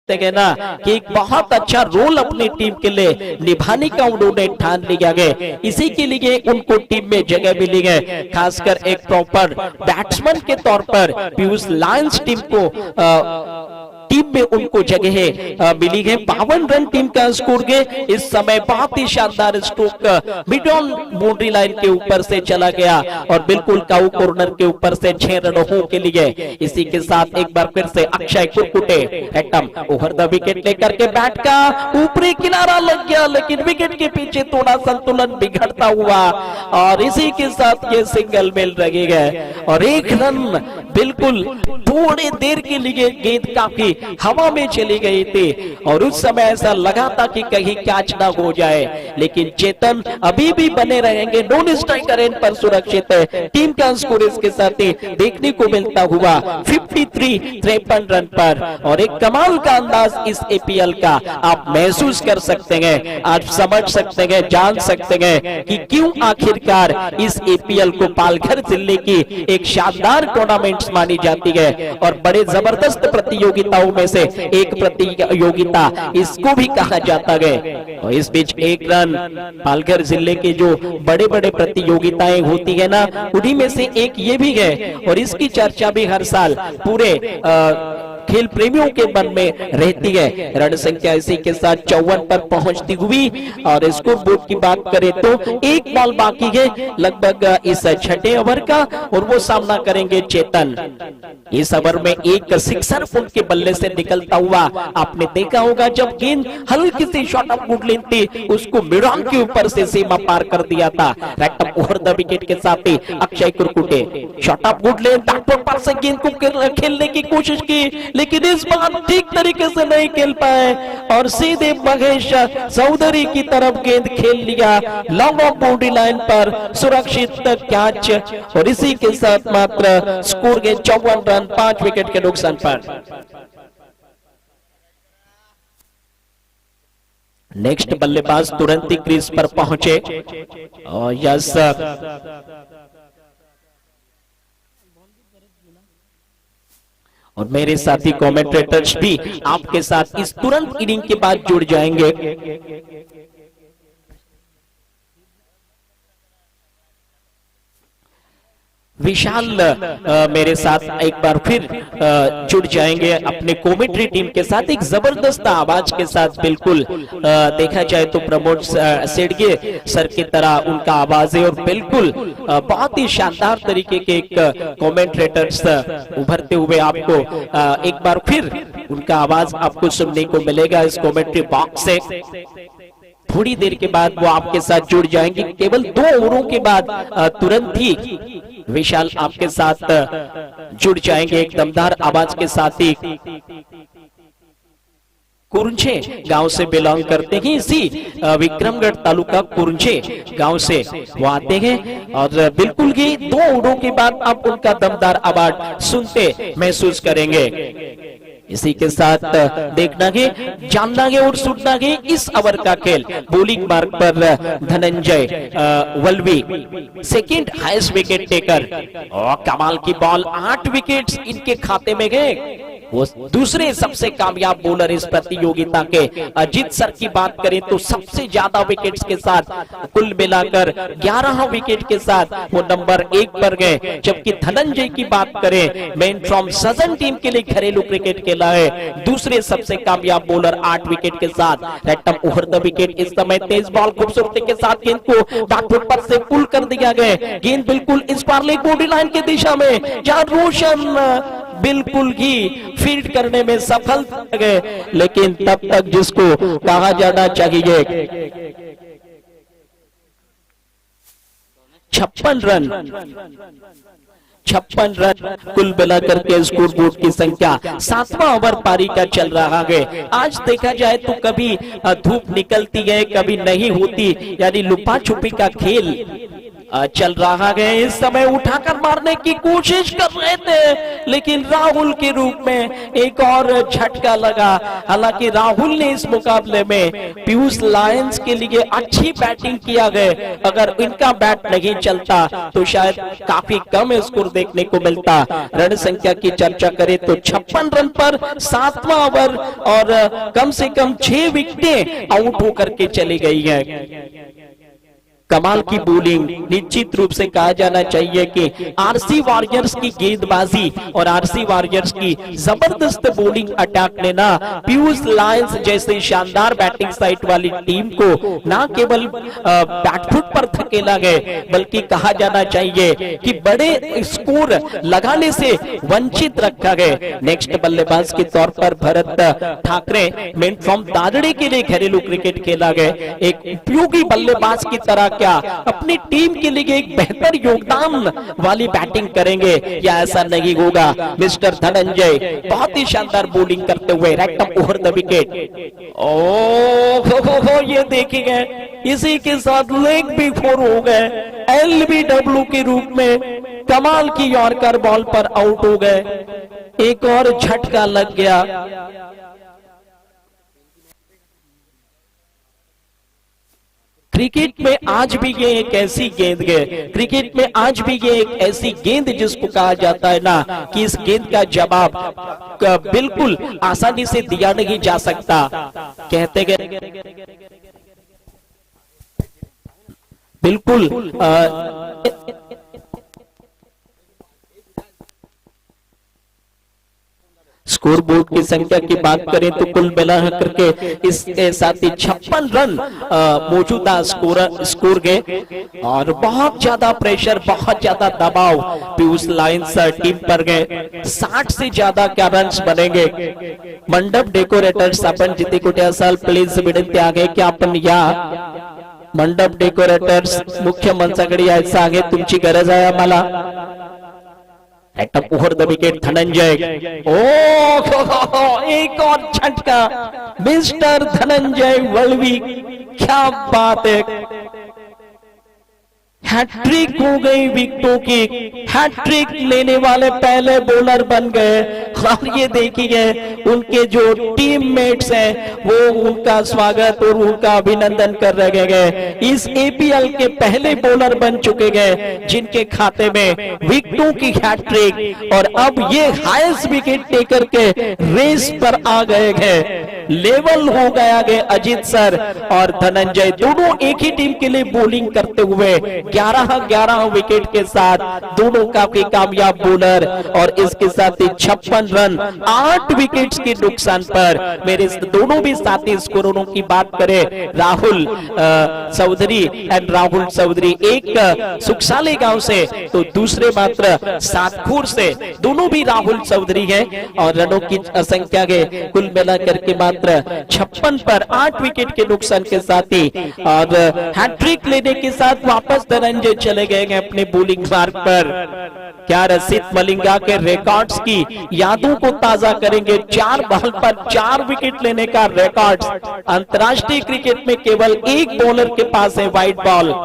Speaker 1: ना कि एक बहुत अच्छा रोल अपनी टीम के लिए निभाने का उन्होंने ठान लिया गया, इसी के लिए उनको टीम में जगह मिली है। खासकर एक प्रॉपर बैट्समैन के तौर पर पीयूष लायंस टीम को टीम में उनको जगह मिली है। 52 रन टीम का स्कोर है इस समय, बहुत ही शानदार stroke mid on boundary line के ऊपर से चला गया और बिल्कुल काउ कॉर्नर के ऊपर से 6 रनों के लिए। इसी के साथ एक बार फिर से Akshay Kurkute atom over the wicket लेकर के बैट का ऊपरी किनारा लग गया, लेकिन विकेट के पीछे थोड़ा संतुलन बिगड़ता हुआ और इसी के साथ ये सिंगल मिल रही है और 1 रन बिल्कुल थोड़ी देर के लिए गेंद काफी हवा में चली गई थी और उस समय ऐसा लगा था कि कहीं कैच ना हो जाए, लेकिन चेतन अभी भी बने रहेंगे, नॉन स्ट्राइकर एंड पर सुरक्षित है। टीम का स्कोर इसके साथ ही देखने को मिलता हुआ 53 रन पर और एक कमाल का अंदाज इस एपीएल का आप महसूस कर सकते हैं, आप समझ सकते हैं, जान सकते हैं कि क्यों आखिरकार इस एपीएल को पालघर जिले की एक शानदार टूर्नामेंट मानी जाती है और बड़े जबरदस्त प्रतियोगिताओं में से एक प्रतियोगिता इसको भी कहा जाता है। और इस बीच 1 रन पालघर जिले के जो बड़े बड़े प्रतियोगिताएं होती है ना, उन्हीं में से एक ये भी है और इसकी चर्चा भी हर साल पूरे खेल प्रेमियों के मन में रहती है। रन संख्या इसी के साथ 54 पर पहुंचती हुई और स्कोर बोर्ड की बात करें तो 1 बॉल बाकी है लगभग इस छठे ओवर का और वो सामना करेंगे चेतन। इस ओवर में एक सिक्सर उनके बल्ले से निकलता हुआ आपने देखा होगा, जब गेंद हल्की सी शॉर्ट ऑफ गुड लेंथ थी उसको मिडॉन के ऊपर से सीमा पार कर दिया था right up over the wicket के साथ ही Akshay Kurkute. Short of good length पर से गेंद को खेलने की कोशिश की लेकिन इस बार ठीक तरीके से नहीं खेल पाए और सीधे महेश चौधरी की तरफ गेंद खेल लिया लॉन्ग ऑफ बाउंड्री लाइन पर, सुरक्षित कैच और इसी के साथ मात्र स्कोर के 54 रन 5 विकेट के नुकसान पर। नेक्स्ट बल्लेबाज तुरंत ही क्रीज पर पहुंचे और यस और मेरे साथी कमेंटेटर्स भी आपके साथ इस तुरंत इनिंग के बाद जुड़ जाएंगे। विशाल मेरे साथ एक बार फिर जुड़ जाएंगे अपने कमेंट्री टीम के साथ एक जबरदस्त आवाज के साथ। बिल्कुल देखा जाए तो प्रमोद सेडगे सर की तरह उनका आवाज है और बिल्कुल बहुत ही शानदार तरीके के एक कमेंटेटर्स उभरते हुए आपको एक बार फिर उनका आवाज आपको सुनने को मिलेगा इस कमेंट्री बॉक्स से। थोड़ी देर के बाद वो आपके साथ जुड़ जाएंगे। केवल 2 ओवरों के बाद तुरंत ही विशाल आपके साथ जुड़ जाएंगे एक दमदार आवाज के साथ ही। कुरुंचे गांव से बिलोंग करते हैं, इसी विक्रमगढ़ तालुका कुरुंचे गांव से वो आते हैं और बिल्कुल ही 2 ओवरों के बाद आप उनका दमदार आवाज सुनते महसूस करेंगे। इसी के साथ देखना है, जानना है और सुनना है इस ओवर का खेल। बॉलिंग मार्ग पर Dhananjay Valvi second highest wicket taker और कमाल की बॉल 8 विकेट्स इनके खाते में गए। वो दूसरे सबसे कामयाब बॉलर इस प्रतियोगिता के। अजीत सर की बात करें तो सबसे ज्यादा विकेट्स के साथ कुल मिलाकर 11 विकेट के साथ वो नंबर 1 पर गए। जबकि धनंजय की बात करें, मैन फ्रॉम सदर्न टीम के लिए घरेलू क्रिकेट खेला है, दूसरे सबसे कामयाब बॉलर 8 विकेट के साथ। रैटम ओवर द विकेट। इस समय तेज बॉल खूबसूरती के साथ गेंद को बैकफुट पर से पुल कर दिया गया। गेंद बिल्कुल इस पार लेग बॉडी लाइन की दिशा में, जहां रोशन बिल्कुल ही फील्ड करने में सफल गए, लेकिन तब तक जिसको कहा जाना चाहिए 56 रन कुल मिलाकर के स्कोर बोर्ड की संख्या। 7वां ओवर पारी का चल रहा है। आज देखा जाए तो कभी धूप निकलती है कभी नहीं होती, यानी लुपा छुपी का खेल चल रहा है। इस समय उठाकर मारने की कोशिश कर रहे थे, लेकिन राहुल के रूप में एक और झटका लगा। हालांकि राहुल ने इस मुकाबले में पीयूष लायंस के लिए अच्छी बैटिंग किया गया। अगर इनका बैट नहीं चलता तो शायद काफी कम स्कोर देखने को मिलता। रन संख्या की चर्चा करें तो 56 रन पर 7वां ओवर और कम से कम 6 विकेटें आउट होकर के चली गई है। कमाल की बॉलिंग। निश्चित रूप से कहा जाना चाहिए कि आरसी वॉरियर्स की गेंदबाजी और आरसी वॉरियर्स की जबरदस्त बॉलिंग अटैक ने ना पीयूष लायंस जैसे शानदार बैटिंग साइड वाली टीम को ना केवल बैकफुट पर धकेला गया, बल्कि कहा जाना चाहिए कि बड़े स्कोर लगाने से वंचित रखा गया। नेक्स्ट बल्लेबाज के तौर पर भरत ठाकरे मेन फ्रॉम दादड़े के लिए घरेलू क्रिकेट खेला गया। एक उपयोगी बल्लेबाज की तरह क्या अपनी टीम के लिए एक बेहतर योगदान वाली बैटिंग करेंगे या ऐसा नहीं होगा। मिस्टर धनंजय बहुत ही शानदार बॉलिंग करते हुए रैक्टम ओवर द विकेट। ओ ये देखिए, इसी के साथ लेग भी 4 हो गए। एलबीडब्ल्यू के रूप में कमाल की यॉर्कर बॉल पर आउट हो गए। एक और झटका लग गया। क्रिकेट में आज भी ये एक ऐसी गेंद है, क्रिकेट में आज भी ये एक ऐसी गेंद जिसको कहा जाता है ना कि इस गेंद का जवाब बिल्कुल आसानी से दिया नहीं जा सकता। कहते गए बिल्कुल स्कोर बोर्ड की संख्या की बात करें तो कुल मिलाकर के इसके साथ ही 56 रन मौजूदा स्कोर गए और बहुत ज्यादा प्रेशर, बहुत ज्यादा दबाव पीयूष लायंस टीम पर गए। 60 से ज्यादा क्या रन्स बनेंगे। मंडप डेकोरेटर्स आपण जिथे कुठे असाल प्लीज विनंती आहे की आपण या मंडप डेकोरेटर्स मुख्य मंचाकडे यायचं आहे, तुमची गरज आहे आम्हाला। Over the wicket Dhananjay. ओ एक और झटका मिस्टर धनंजय वल्वी, क्या बात है। हैट्रिक हो गई विकेटों की, हैट्रिक लेने वाले पहले बॉलर बन गए। और ये देखिए उनके जो टीममेट्स हैं वो उनका स्वागत और उनका अभिनंदन कर रहे हैं। इस एपीएल के पहले बॉलर बन चुके हैं जिनके खाते में विकेटों की हैट्रिक, और अब ये हाईएस्ट विकेट टेकर के रेस पर आ गए हैं। लेवल हो गया है अजीत सर और धनंजय, दोनों एक ही टीम के लिए बॉलिंग करते हुए 11-11 विकेट के साथ, दोनों काफी कामयाब बॉलर, और इसके साथ ही 56 रन 8 विकेट्स के नुकसान पर। मेरे दोनों भी साथी स्कोरों की बात करें, राहुल चौधरी एंड राहुल चौधरी, एक सुखसाली गांव से तो दूसरे मात्र सातपुर से, दोनों भी राहुल चौधरी हैं, और रनों की संख्या के कुल मिलाकर के मात्र 56 पर 8 विकेट के नुकसान के साथ ही, और हैट्रिक लेने के साथ वापस धनंजय चले गए हैं अपने बॉलिंग मार्ग पर। क्या रसित मलिंगा के रिकॉर्ड्स की यादों को ताजा करेंगे। 4 बॉल पर 4 विकेट लेने का रिकॉर्ड अंतर्राष्ट्रीय क्रिकेट में केवल एक बॉलर के पास है, व्हाइट बॉल।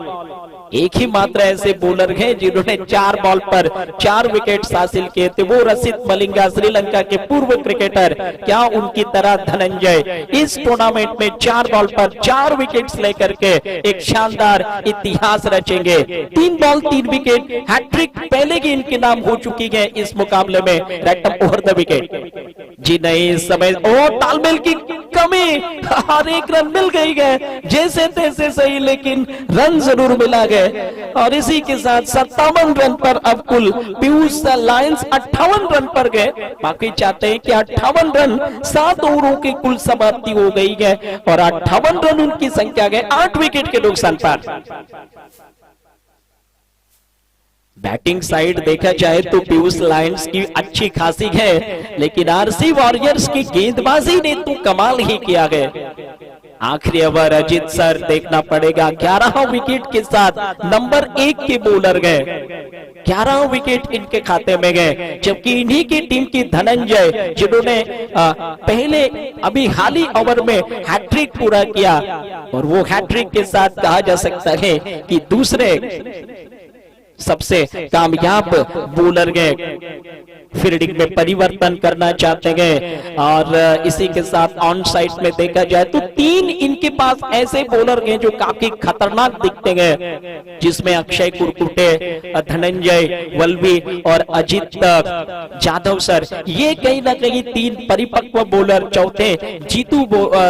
Speaker 1: एक ही मात्र ऐसे बॉलर हैं जिन्होंने 4 बॉल पर 4 विकेट हासिल किए थे, वो रसित मलिंगा, श्रीलंका के पूर्व क्रिकेटर। क्या उनकी तरह धनंजय इस टूर्नामेंट में 4 बॉल पर 4 विकेट्स लेकर के एक शानदार इतिहास रचेंगे। 3 बॉल 3 विकेट हैट्रिक पहले की इनके नाम हो चुकी है इस मुकाबले में। रैटम ओवर द विकेट जी नहीं, इस समय और तालमेल की कमी, हर एक रन मिल गई है जैसे तैसे सही, लेकिन रन जरूर मिला गया। और इसी के साथ 57 रन पर अब कुल पीयूष लायंस 58 रन पर गए। बाकी चाहते हैं कि 58 रन 7 ओवरों की कुल समाप्ति हो गई है, और 58 रन उनकी संख्या गए 8 विकेट के नुकसान पर। बैटिंग साइड देखा जाए तो पीयूष लायंस की अच्छी खासी है, लेकिन आरसी वॉरियर्स की गेंदबाजी ने तो कमाल ही किया है। आखिरी ओवर अजीत सर देखना पड़ेगा। 11 विकेट के साथ नंबर 1 के बॉलर गए, 11 विकेट इनके खाते में गए, जबकि इन्हीं की टीम की धनंजय जिन्होंने पहले अभी हाल ही ओवर में हैट्रिक पूरा किया, और वो हैट्रिक के साथ कहा जा सकता है कि दूसरे सबसे कामयाब बॉलर गए। फील्डिंग में परिवर्तन करना चाहते हैं, और इसी के साथ ऑन साइड में देखा जाए तो 3 इनके पास ऐसे बॉलर हैं जो काफी खतरनाक दिखते हैं, जिसमें अक्षय कुरकुटे, धनंजय वल्वी और अजित जाधव सर। ये कहीं ना कहीं 3 परिपक्व बॉलर, चौथे जीतू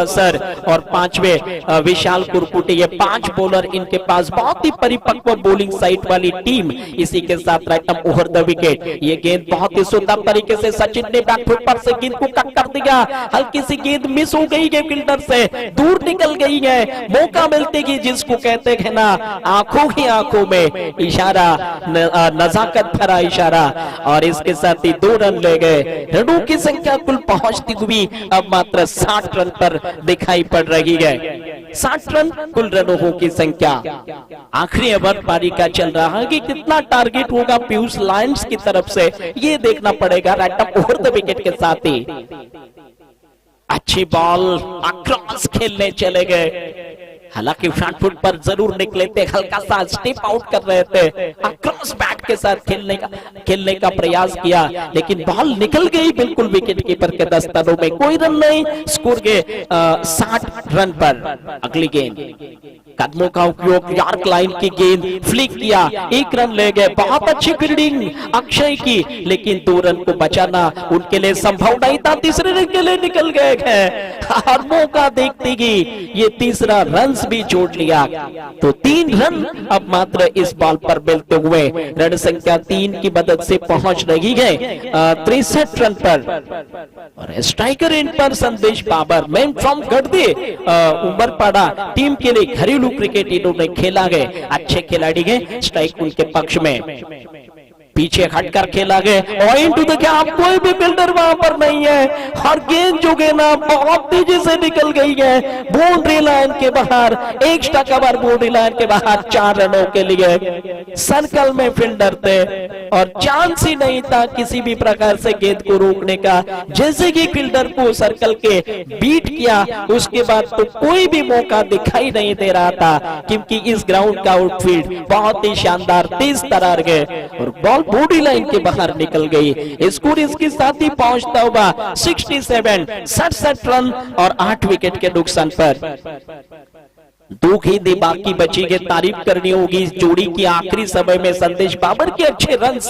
Speaker 1: सर और 5वें विशाल कुरकुटे, ये 5 बॉलर इनके पास, बहुत ही परिपक्व बॉलिंग साइड वाली टीम। इसी के साथ रैटम ओवर द विकेट, ये गेंद बहुत ही सुंदर तरीके से सचिन ने बैकफुट पर से गेंद को कट कर दिया। हल्की सी गेंद मिस हो गई है, फील्डर से दूर निकल गई है। मौका मिलते ही जिसको कहते हैं ना, आंखों ही आंखों में इशारा, नजाकत भरा इशारा, और इसके साथ ही 2 रन ले गए। रनों की संख्या कुल पहुंचती हुई अब मात्र 60 रन पर दिखाई पड़ रही है। 60 रन कुल रनों की संख्या। आखिरी ओवर पारी का चल रहा है कि कितना टारगेट होगा पीयूष लायंस की तरफ से, ये देखना पड़ेगा। रैटम ओवर द विकेट के साथ ही अच्छी बॉल अक्रॉस खेलने चले गए। हालांकि फ्रंट फुट पर जरूर निकले थे, हल्का सा स्टेप आउट कर रहे थे, अक्रॉस बैट के साथ खेलने का प्रयास किया, लेकिन बॉल निकल गई बिल्कुल विकेट कीपर के दस्तों में। कोई रन नहीं, स्कोर के 60 रन पर। अगली गेंद कदमों का उपयोग, यार्क लाइन की गेंद फ्लिक किया, 1 रन ले गए। बहुत अच्छी फील्डिंग अक्षय की, लेकिन 2 रन को बचाना उनके लिए संभव नहीं था। तीसरे रन के लिए निकल गए हैं, और मौका देखते ही ये तीसरा रन भी जोड़ लिया, तो 3 रन अब मात्र इस बॉल पर मिलते हुए रन संख्या 3 की मदद से पहुंच रही है 63 रन पर। और स्ट्राइकर इन पर Sandesh Babar, man from Gadhde Umarpada team के लिए घरेलू क्रिकेट इन्होंने खेला है, अच्छे खिलाड़ी हैं। स्ट्राइक उनके पक्ष में, पीछे हटकर खेला गया, पॉइंट टू द कैप, कोई भी फील्डर वहां पर नहीं है, और गेंद जो है ना बहुत तेजी से निकल गई है बाउंड्री लाइन के बाहर। एक्स्ट्रा कवर बाउंड्री लाइन के बाहर 4 रनों के लिए। सर्कल में फील्डर थे और चांस ही नहीं था किसी भी प्रकार से गेंद को रोकने का। जैसे कि फील्डर को सर्कल के बीट किया, उसके बाद तो कोई भी मौका दिखाई नहीं दे रहा था, क्योंकि इस ग्राउंड का आउटफील्ड बहुत ही शानदार तेज तरार है, और बॉल बॉडी लाइन के बाहर निकल गई। स्कोर इसके साथ ही पहुंचता हुआ 67 रन और 8 विकेट के नुकसान पर। दो गेंदे बाकी बची है, तारीफ करनी होगी इस जोड़ी की। आखिरी समय में संदेश बाबर के अच्छे रन्स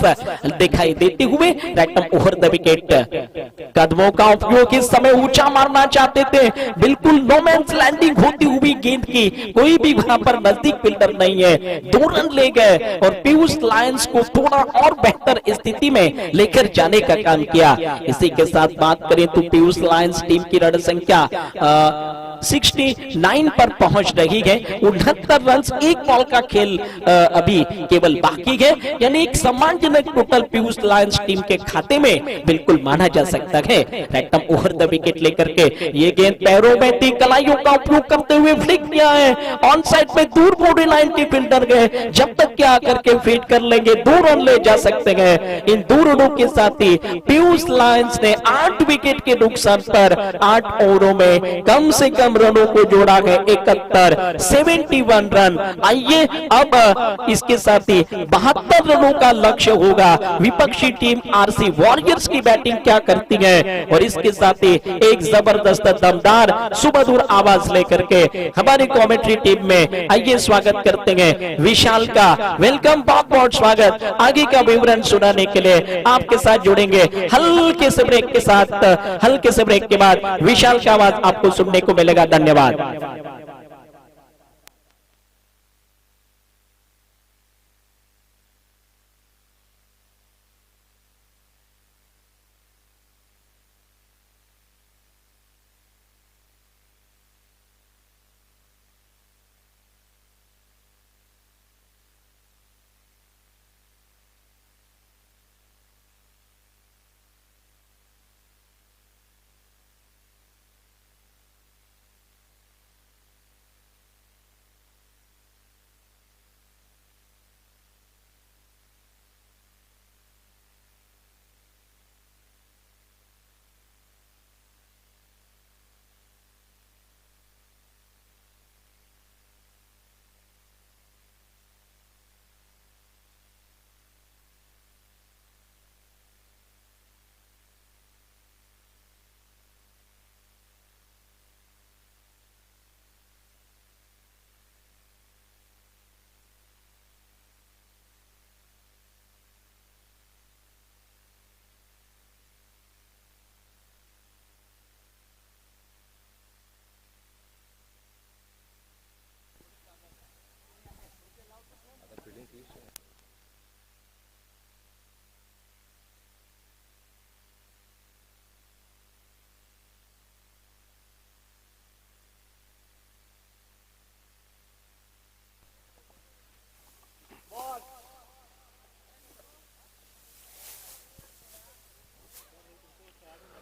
Speaker 1: दिखाई देते हुए रैटम ओवर द विकेट। कदमों का उपयोग इस समय ऊंचा मारना चाहते थे, बिल्कुल नो मैंस लैंडिंग होती हुई गेंद की, कोई भी वहां पर नजदीक फील्डर नहीं है। 2 रन ले गए और पीयूष लायंस को थोड़ा और बेहतर स्थिति में लेकर जाने का काम किया। इसी के साथ बात करें तो पीयूष लायंस टीम की रन संख्या 69 पर पहुंच रही है। 69 रन, एक बॉल का खेल अभी केवल बाकी है, यानी एक सम्मानजनक टोटल पीयूष लायंस टीम के खाते में बिल्कुल माना जा सकता है। रैटम ओवर द विकेट लेकर के ये गेंद पैरों में थी, कलाइयों का उपयोग करते हुए फ्लिक किया है। ऑन साइड में दूर बॉडी लाइन के फील्डर गए, जब तक क्या करके फीड कर लेंगे 2 रन ले जा सकते हैं। इन 2 रनों के साथ ही पीयूष लायंस ने 8 विकेट के नुकसान पर 8 ओवरों में कम से कम रनों को जोड़ा है 71 रन। आइए अब इसके साथ ही 72 रनों का लक्ष्य होगा। विपक्षी टीम आरसी वॉरियर्स की बैटिंग क्या करती है, और इसके साथ ही एक जबरदस्त दमदार सुमधुर आवाज लेकर के हमारी कमेंट्री टीम में आइए स्वागत करते हैं विशाल का। वेलकम, बहुत बहुत स्वागत। आगे का विवरण सुनाने के लिए आपके साथ जुड़ेंगे हल्के से ब्रेक के साथ। हल्के से ब्रेक के बाद विशाल का आवाज आपको सुनने को मिलेगा। धन्यवाद।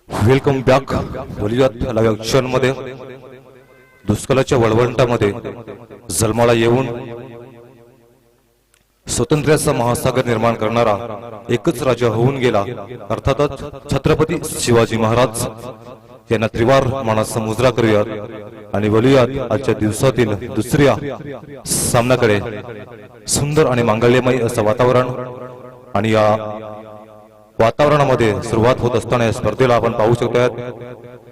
Speaker 2: Welcome back. बोलूयात लाईव्ह ॲक्शन मध्ये दुष्काळाच्या वळवंटामध्ये जन्माला येऊन स्वातंत्र्याचा महासागर निर्माण करणारा एकच राजा होऊन गेला, अर्थातच छत्रपती शिवाजी महाराज यांना त्रिवार मानाचा मुजरा करूयात आणि बोलूयात आजच्या दिवसातील दुसऱ्या सामन्याकडे। सुंदर आणि मांगल्यमय असं वातावरण, आणि या वातावरणामध्ये सुरुवात होत असताना या स्पर्धेला आपण पाहू शकतो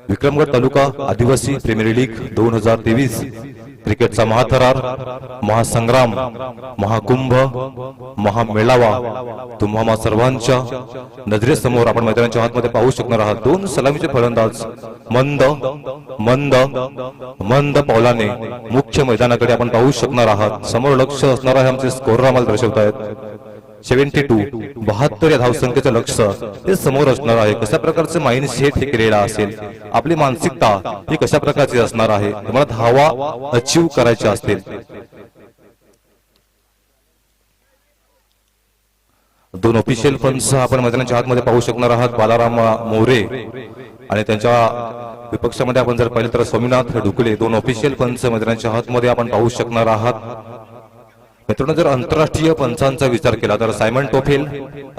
Speaker 2: विक्रमगड तालुका आदिवासी प्रीमियर लीग 2023 क्रिकेटचा महाथरार, महासंग्राम, महाकुंभ, महामेळावा तुम्हा सर्वांच्या नजरेसमोर आपण मैदानाच्या आतमध्ये पाहू शकणार आहात। 2 सलामीचे फलंदाज मंद मंद मंद पावलाने मुख्य मैदानाकडे आपण पाहू शकणार आहात। समोर लक्ष असणार आहे, आमचे स्कोरर आम्हाला दर्शवत आहेत 72 या धावसंख्येचं लक्ष्य हे समोर असणार आहे। कशा प्रकारचे माइंड सेट हे केलेला असेल, आपली मानसिकता ही कशा प्रकारची असणार आहे, तुम्हाला धावा अचीव करायच्या असतील। 2 ऑफिशियल पंच आपण मैदानाच्या आतमध्ये पाहू शकणार आहात, बालाराम मोरे आणि त्यांच्या विपक्षामध्ये आपण जर पाहिलं तर स्वामीनाथ ढुकले। 2 ऑफिशियल पंच मैदानाच्या आतमध्ये आपण पाहू शकणार आहात। मित्रांनो, जर आंतरराष्ट्रीय पंचांचा विचार केला तर सायमन टोफेल,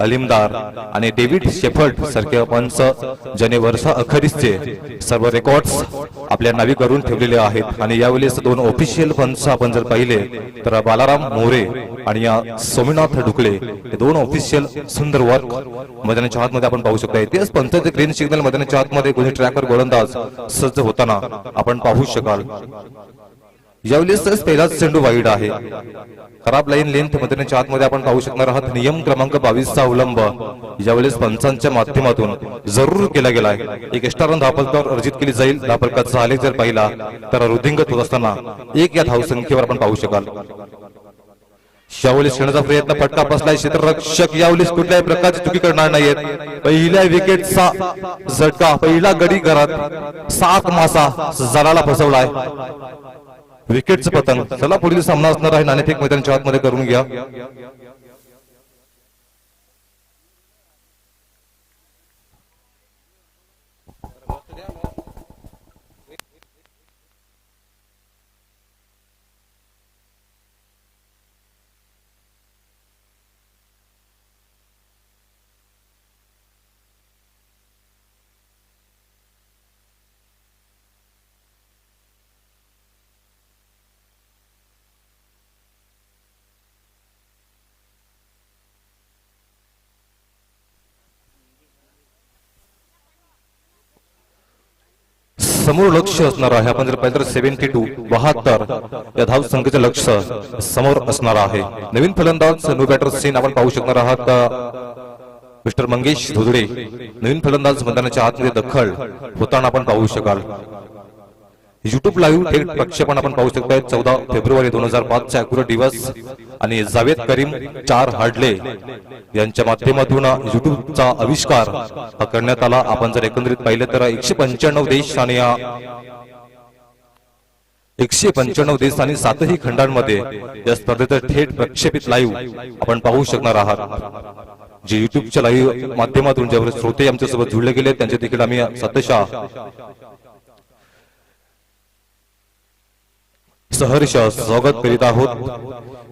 Speaker 2: अलिमदार आणि डेव्हिड शेफर्ड सारखे पंच ज्याने वर्षा अखेरीसचे सर्व रेकॉर्ड्स आपल्या नावी करून ठेवलेले आहेत. आणि यावेळेस दोन ऑफिशियल पंच आपण जर पाहिले तर बालाराम मोरे आणि या सोमनाथ ढुकळे हे दोन ऑफिशियल सुंदर वर्क मैदानाच्या आतमध्ये आपण पाहू शकता. तेच पंचाचे ग्रीन सिग्नल मैदानाच्या आतमध्ये कोणी ट्रॅकर गोलंदाज सज्ज होताना आपण पाहू शकाल. यावेळेस पहिलाच चेंडू वाईड आहे. खराब लाईन लेंथ मैदानाच्या आतमध्ये आपण पाहू शकणार आहात. नियम क्रमांक 22 चा अवलंब यावेळेस पंचांच्या माध्यमातून जरूर केला गेलाय. एक एक्स्ट्रा रन धावफलकावर अर्जित केली जाईल. धावफलकाचा आलेख जर पाहिला तर वृद्धिंगत होत असताना 1 या धावसंख्येवर आपण पाहू शकाल. यावेळेस खेळण्याचा प्रयत्न, फटका बसलाय. क्षेत्ररक्षक यावेळेस कुठल्याही प्रकारची चुकी करणार नाहीयेत. पहिल्या विकेटचा झटका, पहिला गडी घरात, 7 मासा जराला फसवलाय. विकेटचं पतंग. चला पुढील सामना असणार आहे नाणेफेक मैदानाच्या आतमध्ये करून घ्या. समोर लक्ष असणार आहे. आपण जर पाहिलं तर 72 या धाव संख्येचं लक्ष समोर असणार आहे. नवीन फलंदाज नो बॅटर सीन आपण पाहू शकणार आहात. मिस्टर मंगेश धुदडे नवीन फलंदाज मैदानाच्या आतमध्ये दखल होताना आपण पाहू शकाल. युट्यूब लाईव्ह थेट प्रक्षेपण आपण पाहू शकताय. 14 फेब्रुवारी 2005 चा अॅक्युरेट दिवस आणि जावेद करीम 4 हाडले यांच्या माध्यमातून युट्यूबचा आविष्कार हा करण्यात आला. आपण जर एकंदरीत पाहिले तर 195 देश आणि 195 देश आणि 7ही खंडांमध्ये या स्पर्धेचं थेट प्रक्षेपित लाईव्ह आपण पाहू शकणार आहात. जे युट्यूबच्या लाईव्ह माध्यमातून ज्यावर श्रोते आमच्यासोबत जुळले गेले त्यांचे देखील आम्ही सतशा सहर्ष स्वागत करीत आहोत.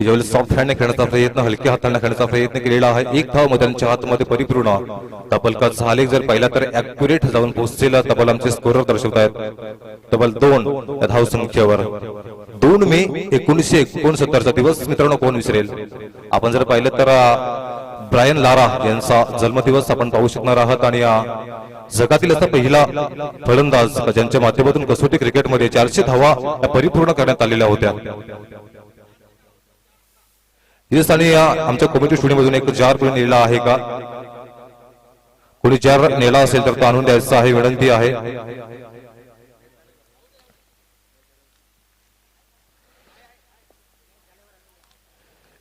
Speaker 2: यावेळी सॉफ्ट हँडने खेळण्याचा प्रयत्न, हलक्या हाताने खेळण्याचा प्रयत्न केलेला आहे. 1 धाव मैदानाच्या हातमध्ये परिपूर्ण. तबलकाचा आलेख जर पाहिला तर ऍक्युरेट जाऊन पोहोचलेला तबल आमचे स्कोरर दर्शवतायत. तबल 2 या धाव संख्येवर. 2 मे 1969 चा दिवस मित्रांनो कोण विसरेल. आपण जर पाहिलं तर ब्रायन लारा यांचा जन्मदिवस आपण पाहू शकणार आहात. आणि जगातील असा पहिला फलंदाज ज्यांच्या माध्यमातून कसोटी क्रिकेटमध्ये 400 धावा परिपूर्ण करण्यात आलेल्या होत्या. आणि आमच्या कमिटी स्टुडिओमधून एक जार कोणी नेला आहे का? कोणी जार नेला असेल तर तो आणून द्यायचा आहे, विनंती आहे.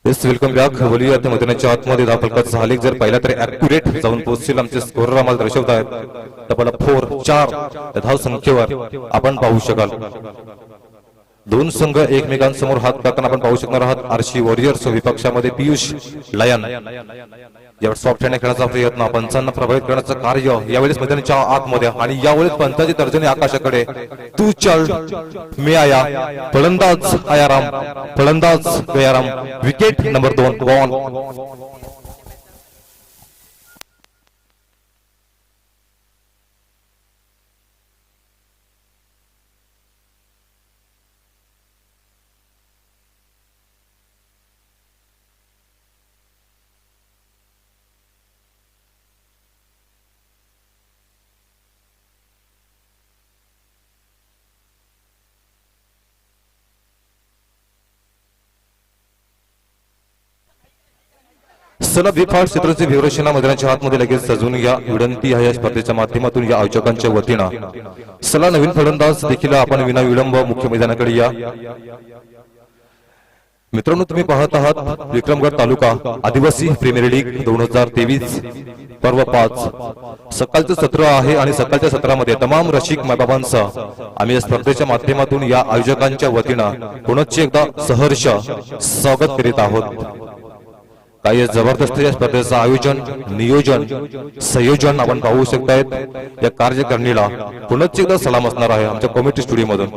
Speaker 2: Welcome back. बोलूया मैदानाच्या आतमध्ये धावफलकाचा आलेख जर पाहिला तर ऍक्युरेट जाऊन पोहोचतील आमचे स्कोरर आम्हाला दर्शवतायत. तबला 4 धाव संख्येवर आपण पाहू शकाल. 2 संघ एकमेकांसमोर हात करताना आपण पाहू शकणार आहात. आरशी वॉरियर्स विपक्षामध्ये पियुष लायन यावर सॉफ्ट हँड खेळण्याचा प्रयत्न, पंचांना प्रभावित करण्याचं कार्य यावेळेस मैदानाच्या आतमध्ये. आणि यावेळेस पंचाची तर्जनी आकाशाकडे. तू चल मी आया. फलंदाज आयाराम, फलंदाज गयाराम. Wicket number 2 gone. सलग विफाट क्षेत्राचे विवरेशना मैदानाच्या आतमध्ये लगेच सजवून घ्या, विनंती आहे. या स्पर्धेच्या माध्यमातून या आयोजकांच्या वतीनं सला नवीन फलंदाज देखील आपण विना विलंब मुख्य मैदानाकडे या. मित्रांनो, तुम्ही पाहत आहात विक्रमगड तालुका आदिवासी प्रीमियर लीग 2023 पर्व 5. सकाळचं सत्र आहे आणि सकाळच्या सत्रामध्ये तमाम रसिक मायबाबांचं आम्ही या स्पर्धेच्या माध्यमातून या आयोजकांच्या वतीनं पुनश्च एकदा सहर्ष स्वागत करीत आहोत. काही जबरदस्त या स्पर्धेचं आयोजन, नियोजन, संयोजन आपण पाहू शकतायत. या कार्यकारिणीला पुनश्च एकदा सलाम असणार आहे आमच्या कमिटी स्टुडिओ मधून.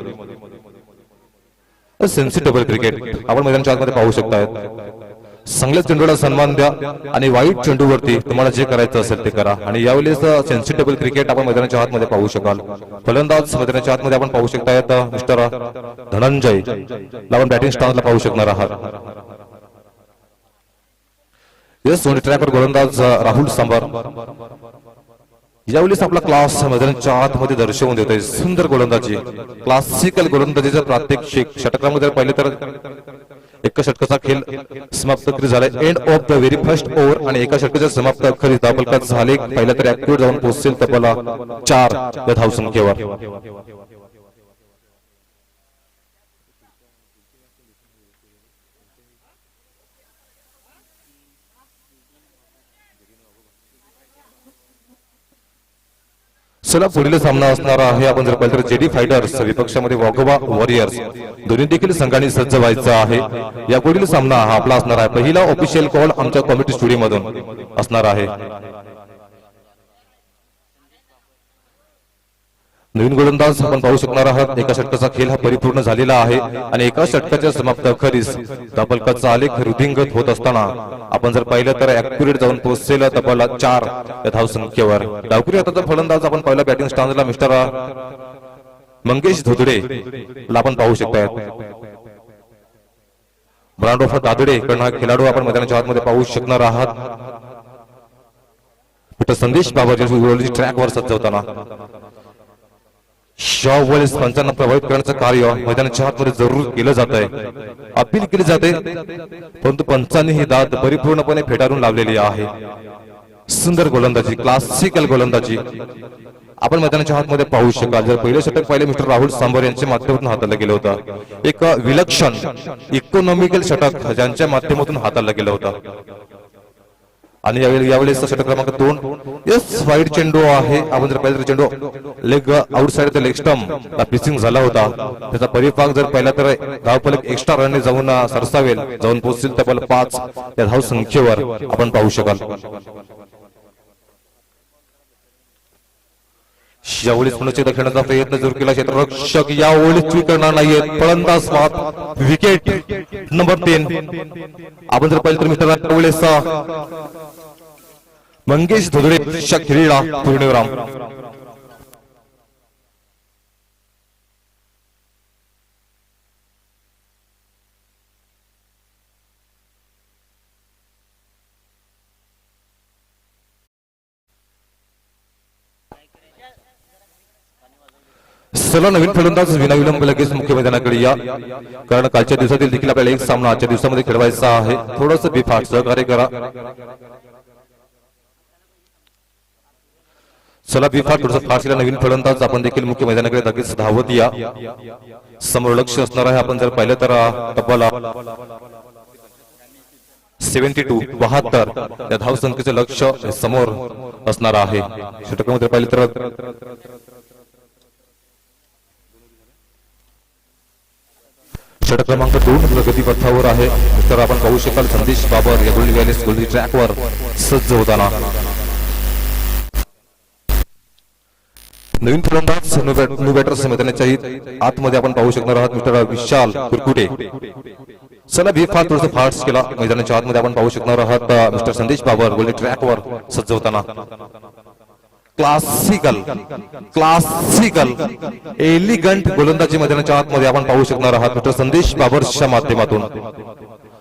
Speaker 2: सेन्सिटिव्ह क्रिकेट आपण मैदानाच्या आतमध्ये पाहू शकताय. चांगल्या चेंडूला सन्मान द्या आणि वाईट चेंडूवरती तुम्हाला जे करायचं असेल ते करा. आणि यावेळेस सेन्सिटिव्ह क्रिकेट आपण मैदानाच्या आतमध्ये पाहू शकाल. फलंदाज मैदानाच्या आतमध्ये आपण पाहू शकतायत मिस्टर धनंजय आपण बॅटिंग स्टँडला पाहू शकणार आहात. यस सोनी ट्रॅकवर गोलंदाज राहुल सांबर यावेळेस आपला क्लास मैदानाच्या आतमध्ये दर्शवून देतोय. सुंदर गोलंदाजी, क्लासिकल गोलंदाजीचं प्रात्यक्षिक. षटकामध्ये पाहिले तर एका षटकाचा खेळ समाप्त झालाय. End of the very first over आणि एका षटकाच्या समाप्त अखेरीस धावफलकात झाले. पहिल्या तर ऍक्टिव्ह जाऊन पोहोचेल तबला 4 या धावसंख्येवर. चला पुढील सामना असणार आहे आपण जर पाहिलं तर जेडी फायटर्स विपक्षामध्ये वाघोबा वॉरियर्स दोन्ही देखील संघांनी सज्ज व्हायचं आहे. या पुढील सामना हा आपला असणार आहे. पहिला ऑफिशियल कॉल आमच्या कॉमेडी स्टुडिओ मधून असणार आहे. नवीन गोलंदाज आपण पाहू शकणार आहात. एका षटकाचा खेळ हा परिपूर्ण झालेला आहे आणि एका षटकाच्या समाप्त अखेरीस धावफलकाचा आलेख वृद्धिंगत होत असताना आपण जर पाहिलं तर ऍक्युरेट जाऊन पोहोचेल तबला 4 या धावसंख्येवर. डावखुरी हाताचा फलंदाज आपण पहिला बॅटिंग स्टँडला मिस्टर मंगेश धोदडे आपण पाहू शकताय. ब्रांड ऑफ दादडे कडून हा खेळाडू आपण मैदानाच्या आतमध्ये पाहू शकणार आहात. मिस्टर संदेश बाबाजी ट्रॅकवर सज्जवताना शॉवेल्स पंचांना प्रभावित करण्याचं कार्य मैदानाच्या आतमध्ये जरूर केलं जात आहे. अपील केली जाते परंतु पंचांनी ही दाद परिपूर्णपणे फेटाळून लावलेली आहे. सुंदर गोलंदाजी, क्लासिकल गोलंदाजी आपण मैदानाच्या आतमध्ये पाहू शकाल. जर पहिले षटक पाहिले मिस्टर राहुल सांबर यांच्या माध्यमातून हाताळलं गेलं होतं. एक विलक्षण इकॉनॉमिकल षटक ज्यांच्या माध्यमातून हाताळलं गेलं होतं. आणि यावेळेस षटक क्रमांक 2 यस वाईड चेंडू आहे. आपण जर पाहिलं तर चेंडू leg outside the leg stump pitching झाला होता. त्याचा परिपाक जर पाहिला तर धावफलक एक्स्ट्रा रनने जाऊन सरसावेल, जाऊन पोहोचतील तब्बल 5 या धाव संख्येवर आपण पाहू शकाल. यावेळेस पुन्हा खेळण्याचा प्रयत्न जरूर केला. क्षेत्ररक्षक यावेळेस चूक करणार नाहीयेत. फलंदाज विकेट नंबर 3 आपण जर पाहिलं तर मिस्टर यावेळेस मंगेश धोदडे खेळीला पूर्णविराम. चला नवीन फलंदाज विनाविलंब लगेच मुख्य मैदानाकडे या, कारण कालच्या दिवसातील देखील आपल्याला एक सामना आजच्या दिवसामध्ये खेळवायचा आहे. थोडंसं बेफाट सहकार्य करा. चला बेफाट थोडंसं फाटलेला नवीन फलंदाज आपण देखील मुख्य मैदानाकडे लगेच धावत या. समोर लक्ष असणार आहे. आपण जर पाहिलं तर तब्बल 72 या धाव संख्येचे लक्ष समोर असणार आहे. षटकामध्ये पाहिलं तर षटक क्रमांक 2 प्रगतीपथावर आहे. तर आपण पाहू शकाल संदेश बाबर या गोल्डी ट्रॅकवर सज्ज होताना. नवीन फलंदाज न्यू बॅटर्स मैदानाच्या आतमध्ये आपण पाहू शकणार आहात मिस्टर विशाल कुरकुटे. चला बेफाट थोडंसं फास्ट केला. मैदानाच्या आतमध्ये आपण पाहू शकणार आहात मिस्टर संदेश बाबर गोल्डी ट्रॅकवर सज्ज होताना. क्लासिकल एलिगंट गोलंदाजी मैदानाच्या आतमध्ये आपण पाहू शकणार आहात मिस्टर संदेश बाबरच्या माध्यमातून.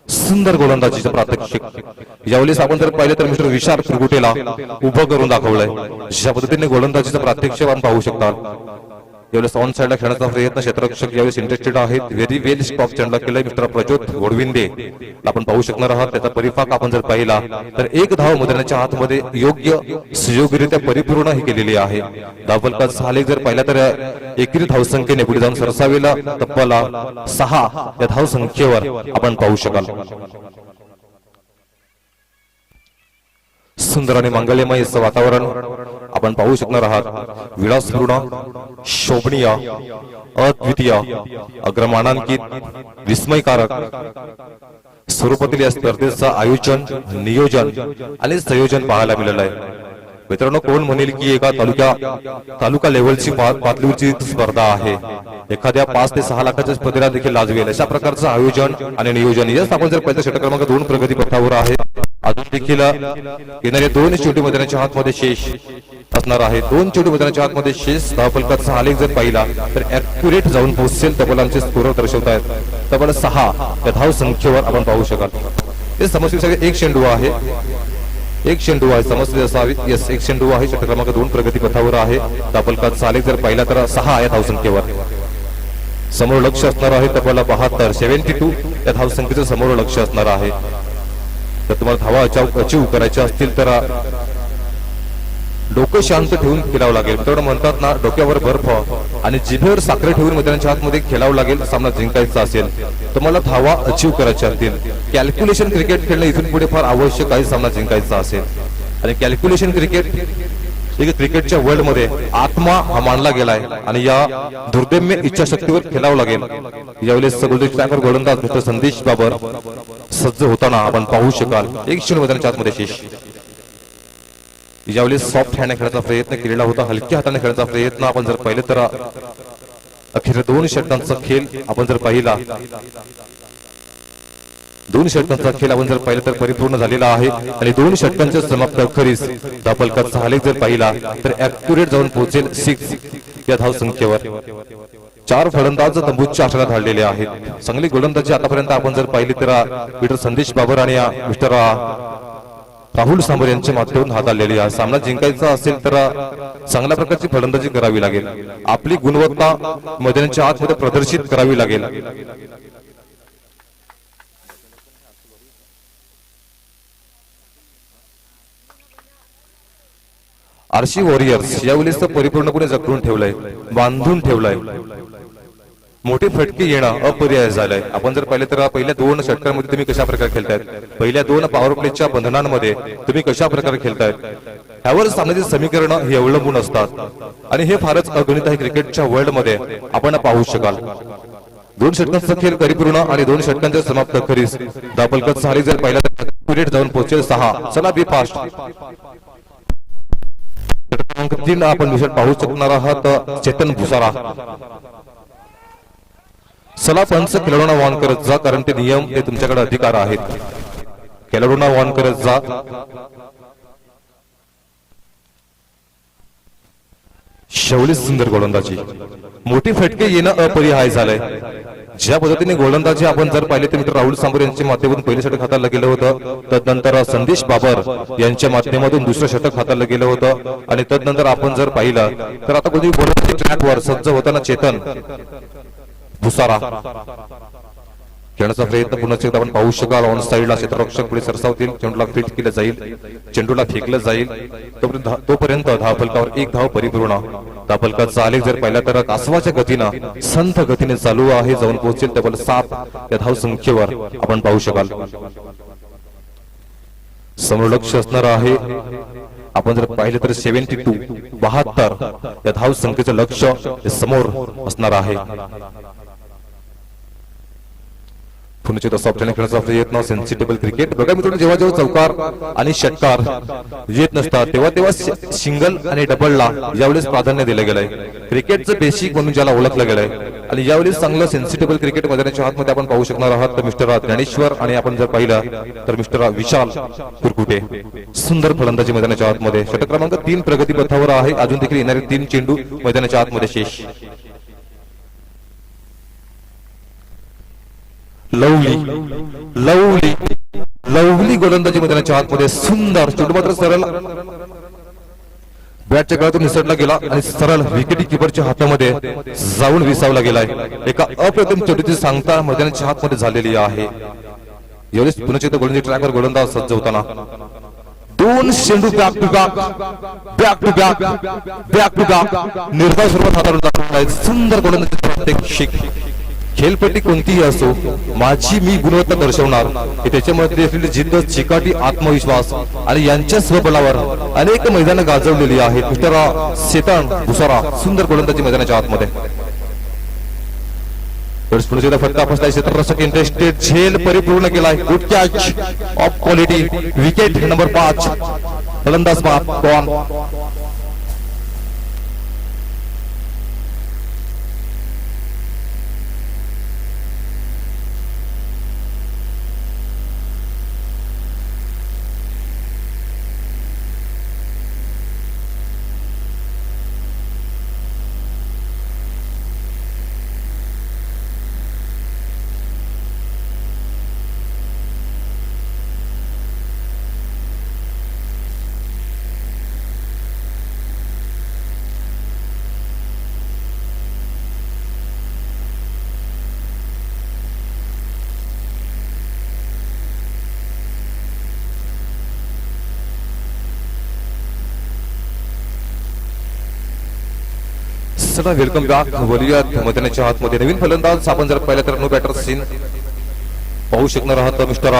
Speaker 2: सुंदर गोलंदाजीचं प्रात्यक्षिक. यावेळेस आपण जर पाहिलं तर मिस्टर विशाल कुरकुटेला उभं करून दाखवलंय. अशा पद्धतीने गोलंदाजीचं प्रात्यक्षिक आपण पाहू शकता. यावेळेस ऑन साइडला खेळण्याचा प्रयत्न क्षेत्ररक्षक यावेळेस इंटरेस्टेड आहेत. व्हेरी वेल स्टॉप चेंडला केलाय मिस्टर प्रज्योत गोडविंदे आपण पाहू शकणार आहात. त्याचा परिपाक आपण जर पाहिला तर एक धाव मैदानाच्या आतमध्ये योग्य सुयोग्यरित्या परिपूर्ण ही केलेली आहे. धावफलकाचा आलेख जर पाहिला तर एकेरी धावसंख्येने पुढे जाऊन सरसावेला तब्बल 6 या धावसंख्येवर आपण पाहू शकाल. सुंदर आणि मंगलमय असं वातावरण आपण पाहू शकणार आहात. विलासपूर्ण, शोभनीय, अद्वितीय, अग्रमानांकित, विस्मयकारक स्वरूपातील या स्पर्धेचं आयोजन, नियोजन आणि संयोजन पाहायला मिळालं आहे. मित्रांनो, कोण म्हणेल की एका तालुका लेव्हलची पातळीवरची स्पर्धा आहे, एखाद्या 5 ते 6 लाखाच्या स्पर्धेला देखील लाजवेल अशा प्रकारचं आयोजन आणि नियोजन. यस, आपण जर पहिल्या षटक क्रमांक 2 प्रगती पथावर आहे. अजून देखील येणाऱ्या 2 शेवटी मैदानाच्या हातमध्ये शेष असणार आहे. 2 शेवटी मैदानाच्या हातमध्ये शेष धावफलकाचा आलेख जर पाहिला तर ऍक्युरेट जाऊन पोहोचेल तब्बल आमचे स्कोर दर्शवतायत. तब्बल 6 या धाव संख्येवर आपण पाहू शकाल. हे समस्येसाठी एक चेंडू आहे, एक चेंडू आहे, समजले असावी. यस, एक चेंडू आहे. षटक क्रमांक 2 प्रगती पथावर आहे. धावफलकाचा आलेख जर पाहिला तर 6 या धाव संख्येवर. समोर लक्ष असणार आहे तब्बल 72 या धाव संख्येचं समोर लक्ष असणार आहे. तर तुम्हाला धावा अचीव करायच्या असतील तर डोकं शांत ठेवून खेळावं लागेल. तेवढं म्हणतात ना, डोक्यावर बर्फ आणि जिभेवर साखर ठेवून मैदानाच्या आतमध्ये खेळावं लागेल. सामना जिंकायचा असेल तुम्हाला धावा अचीव करायच्या असतील. कॅल्क्युलेशन क्रिकेट खेळणं इथून पुढे फार आवश्यक आहे सामना जिंकायचा असेल. आणि कॅल्क्युलेशन क्रिकेटच्या वर्ल्ड मध्ये आत्मा हा मानला गेलाय आणि या दुर्दैम्य इच्छाशक्तीवर खेळावं लागेल. यावेळेस सगळं गोलंदाज मिस्टर संदेश बाबर सज्ज होताना आपण पाहू शकाल. एक क्षण मैदानाच्या आतमध्ये शेष. यावेळेस सॉफ्ट हँड खेळायचा प्रयत्न केलेला होता, हलक्या हाताने खेळायचा प्रयत्न आपण जर पाहिले तर अखेर 2 षटकांचा खेळ आपण जर पाहिला, 2 षटकांचा खेळ आपण जर पाहिलं तर परिपूर्ण झालेला आहे. आणि 2 षटकांच्या समाप्त अखेरीस धावफलकाचा आलेख जर पाहिला तर ऍक्युरेट जाऊन पोहोचेल 6 या धाव संख्येवर. 4 फलंदाज तंबूच्या आसनात धाडलेले आहेत. चांगली गोलंदाजी आतापर्यंत आपण जर पाहिली तर मिस्टर संदेश बाबर आणि मिस्टर राहुल सांबर यांच्या माध्यमातून हाताळलेली आहे. सामना जिंकायचा असेल तर चांगल्या प्रकारची फलंदाजी करावी लागेल. आपली गुणवत्ता मैदानाच्या आतमध्ये प्रदर्शित करावी लागेल. आरसी वॉरियर्स यावेळेस परिपूर्णपणे जखडून ठेवलंय, बांधून ठेवलंय. मोठे फटके येणं अपरिहार्य झालंय. आपण जर पाहिले तर पहिल्या 2 षटकांमध्ये तुम्ही कशा प्रकारे खेळतायत, पहिल्या 2 पॉवर प्लेच्या बंधनांमध्ये तुम्ही कशा प्रकारे खेळतायत, यावर सामन्याचे समीकरण हे अवलंबून असतात. आणि हे फारच अगणित आहे क्रिकेटच्या वर्ल्ड मध्ये आपण पाहू शकाल. 2 षटकांचा खेळ परिपूर्ण आणि 2 षटकांच्या समाप्त अखेरीस धावफलकाचा आलेख जर पाहिला तर ऍक्युरेट जाऊन पोहोचेल 6. चला बी फास्ट. क्रमांक 3 आपण विषय पाहू शकणार आहात चेतन भुसारा. चला पंच खेळाडूंना वॉर्न करत जा, कारण ते नियम ते तुमच्याकडे अधिकार आहेत. खेळाडूंना वॉर्न करत जा. शौली सुंदर गोलंदाजी, मोठी फटके येणं अपरिहार्य झालंय. ज्या पद्धतीने गोलंदाजी आपण जर पाहिले तर मित्र राहुल सांबर यांच्या माध्यमातून पहिलं षटक हाताळलं गेलं होतं, तदनंतर संदेश बाबर यांच्या माध्यमातून दुसरं षटक हाताळलं गेलं होतं. आणि तदनंतर आपण जर पाहिलं तर आता कोणी गोलंदाजी ट्रॅकवर सज्ज होताना चेतन भुसारा खेळण्याचा प्रयत्न पुन्हा एकदा आपण पाहू शकाल. ऑन साईडला क्षेत्ररक्षक पुढे सरसावतील, चेंडूला फिट केलं जाईल, चेंडूला फेकलं जाईल. तोपर्यंत धावफलकावर 1 धाव परिपूर्ण. धावफलकाचा आलेख जर पाहिला तर कासवाच्या गतीनं संथ गतीने चालू आहे, जाऊन पोहोचेल तब्बल 7 या धाव संख्येवर आपण पाहू शकाल. समोर लक्ष असणार आहे. आपण जर पाहिले तर 72 या धाव संख्येचं लक्ष समोर असणार आहे. पुन्हा सॉफ्टने खेळण्याचा प्रयत्न, सेन्सिटिबल क्रिकेट. बघा मित्रांनो, जेव्हा जेव्हा चौकार आणि षटकार येत नसतात तेव्हा सिंगल आणि डबलला यावेळेस प्राधान्य दिलं गेलंय. क्रिकेटचं बेसिक म्हणून ज्याला ओळखलं गेलंय. आणि यावेळेस चांगलं सेन्सिटिबल क्रिकेट मैदानाच्या हातमध्ये आपण पाहू शकणार आहात तर मिस्टर ज्ञानेश्वर आणि आपण जर पाहिलं तर मिस्टर विशाल कुरकुटे. सुंदर फलंदाजी मैदानाच्या आतमध्ये. षटक क्रमांक 3 प्रगती पथावर आहे. अजून देखील येणारे 3 चेंडू मैदानाच्या आतमध्ये शेष. लवली गोलंदाजी मैदानाच्या आतमध्ये. सुंदर चेंडू मात्र सरळ बॅटच्या गळ्यातून निसटला गेला आणि सरळ विकेट किपरच्या हातामध्ये जाऊन विसावला गेलाय. एका अप्रतिम चेंडूची सांगता मैदानाच्या हातमध्ये झालेली आहे. यावेळेस पुन्हा एकदा गोलंदाजी ट्रॅकवर गोलंदाज सज्ज होताना 2 चेंडू बॅक टू बॅक निर्धाव स्वरूपात हाताळून. सुंदर गोलंदाजी प्रत्येक शिक. खेळपट्टी कोणतीही असो, माझी मी गुणवत्ता दर्शवणार. त्याच्यामध्ये असलेली जिद्द, चिकाटी, आत्मविश्वास आणि यांच्या स्वबलावर अनेक मैदानं गाजवलेली आहेत. मिस्टर चेतन भुसारा सुंदर गोलंदाजी मैदानाच्या आतमध्ये. पुढचा फटका फसलाय क्षेत्ररक्षक इंटरेस्टेड झेल परिपूर्ण केलाय good catch of quality wicket number 5 फलंदाज बाद गॉन चला वेलकम बॅक वलियात मैदानाच्या आतमध्ये नवीन फलंदाज आपण जर पाहिलं तर नो बॅटर सीन पाहू शकणार आहात मिस्टर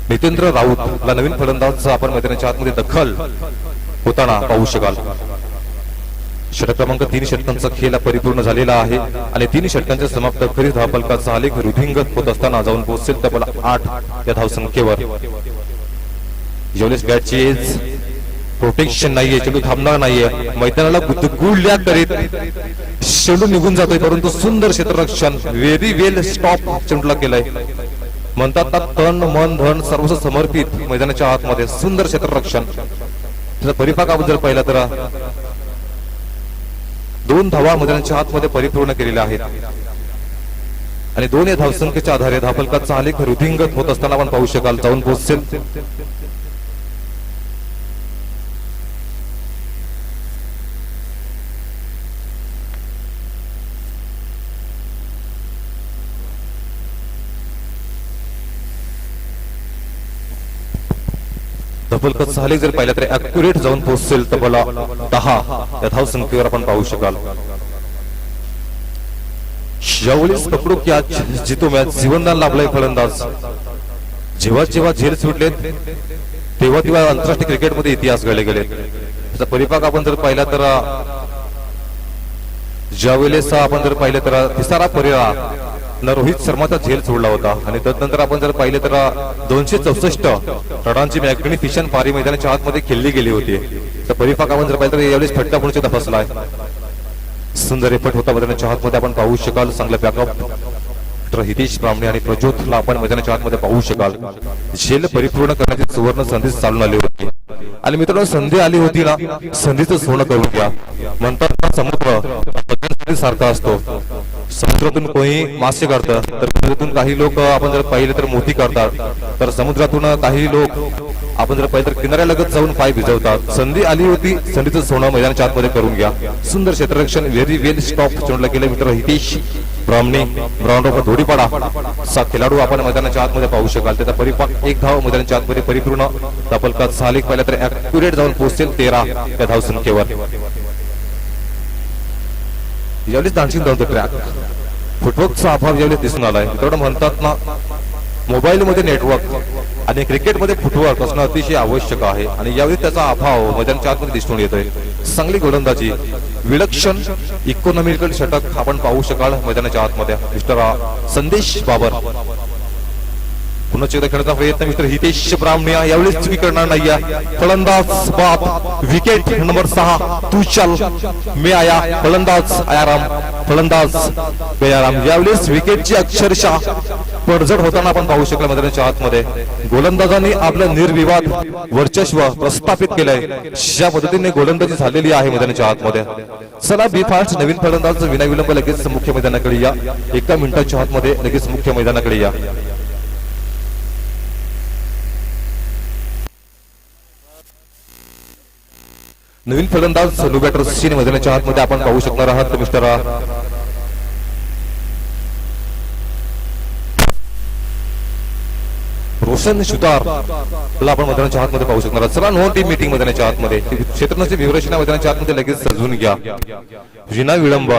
Speaker 2: नितेंद्र राऊत ला नवीन फलंदाज आपण मैदानाच्या आतमध्ये दखल होताना पाहू शकाल षटक क्रमांक 3 षटकांचा खेळ परिपूर्ण झालेला आहे आणि 3 षटकांच्या समाप्त अखेरीस धावफलकाचा आलेख रुधिंगत होत असताना जाऊन पोहोचेल तब्बल 8 या धावसंख्येवर ज्यावेळेस बॅटची एज प्रोटेक्शन नाहीये चेंडू थांबणार नाहीये मैदानाला गुदगुल्या करीत चेंडू निघून जातोय परंतु सुंदर क्षेत्ररक्षण व्हेरी वेल स्टॉप चेंडूला केलंय म्हणतात ना तन मन धन सर्व समर्पित मैदानाच्या आतमध्ये सुंदर क्षेत्ररक्षण त्याचा परिपाक आपण जर पाहिला तर 2 धावा मैदानाच्या आतमध्ये परिपूर्ण केलेल्या आहेत आणि 2 या धावसंख्येच्या आधारे धावफलकाचा आलेख रुधिंगत होत असताना आपण पाहू शकाल जाऊन पोहोचेल धावफलकाचा आलेख जर पाहिला तर अॅक्युरेट जाऊन पोहोचेल तब्बल 10 या धावसंख्येवर आपण पाहू शकाल ज्यावेळेस पकडू कॅच जितो मॅच जीवनदान लाभलाय फलंदाज जेव्हा जेव्हा झेल सुटलेत तेव्हा तेव्हा आंतरराष्ट्रीय क्रिकेटमध्ये इतिहास घडले गेले त्याचा परिपाक आपण जर पाहिला तर ज्यावेळेस आपण जर पाहिलं तर तिसरा पर्याय न रोहित शर्माचा झेल सोडला होता आणि तदनंतर आपण जर पाहिले तर 264 रनांची मॅग्निफिशन पारी मैदानाच्या आतमध्ये खेळली गेली होती तर परिपाक आपण जर पाहिलं तर यावेळेस फटका पुढचे तपासलाय सुंदर एफर्ट होता मैदानाच्या आतमध्ये आपण पाहू शकाल चांगलं बॅकअप तर हितेश ब्राह्मणे आणि प्रज्योतला आपण मैदानाच्या आतमध्ये पाहू शकाल झेल परिपूर्ण करण्याची सुवर्ण संधी चालून आली होती आणि मित्रांनो संधी आली होती ना संधीचं सोनं करून घ्या म्हणतात ना समुद्र सारखा असतो समुद्रातून कोणी मासे काढतात तर समुद्रातून काही लोक आपण जर पाहिले तर मोती काढतात तर समुद्रातून काही लोक आपण जर पाहिलं तर किनाऱ्यालगत जाऊन पाय भिजवतात संधी आली होती संधीचं सोनं मैदानाच्या आतमध्ये करून घ्या सुंदर क्षेत्ररक्षण व्हेरी वेल स्टॉप चोंडला गेलं मित्र हितेश ब्राह्मणे ग्राउंड धोडीपाडा सा खेळाडू आपण मैदानाच्या आतमध्ये पाहू शकाल त्याचा परिपाक 1 धाव मैदानाच्या आतमध्ये परिपूर्ण धावफलकात 6 लेख पाहिला तर अॅक्युरेट जाऊन पोहोचेल 13 या धावसंख्येवर यावेळेस डान्सिंग डाऊन द ट्रॅक फुटवर्कचा अभाव यावेळेस दिसून आलाय मित्रांनो म्हणतात ना मोबाईल मध्ये नेटवर्क आणि क्रिकेटमध्ये फुटवर्क असणं अतिशय आवश्यक आहे आणि यावेळी त्याचा अभाव मैदानाच्या आतमध्ये दिसून येतोय चांगली गोलंदाजी विलक्षण इकॉनॉमिकल षटक आपण पाहू शकाल मैदानाच्या आतमध्ये मिस्टर संदेश बाबर पुन्हा एकदा खेळता प्रयत्न मिस्टर हितेश ब्राह्मणे यावेळेस चुकी करणार नाहीये फलंदाज बाद विकेट नंबर 6 तू चल मी आया फलंदाज आयाराम फलंदाज बेयाराम यावेळेस विकेटची अक्षरशः पडझड होताना आपण पाहू शकलो मैदानाच्या आतमध्ये गोलंदाजांनी आपलं निर्विवाद वर्चस्व प्रस्थापित केलंय ज्या पद्धतीने गोलंदाजी झालेली आहे मैदानाच्या आतमध्ये चला बी फास्ट नवीन फलंदाज विनाविलंब लगेच मुख्य मैदानाकडे या 1 मिनिटाच्या आतमध्ये लगेच मुख्य मैदानाकडे या नवीन फलंदाज नो बॅटर सीन मैदानाच्या आतमध्ये आपण पाहू शकणार आहात मिस्टर रोशन सुतार ला आपण मैदानाच्या आतमध्ये पाहू शकणार आहात चला नो टीम मीटिंग मैदानाच्या आतमध्ये क्षेत्ररक्षणाची व्यूहरचना मैदानाच्या आतमध्ये लगेच सजवून घ्या विना विलंब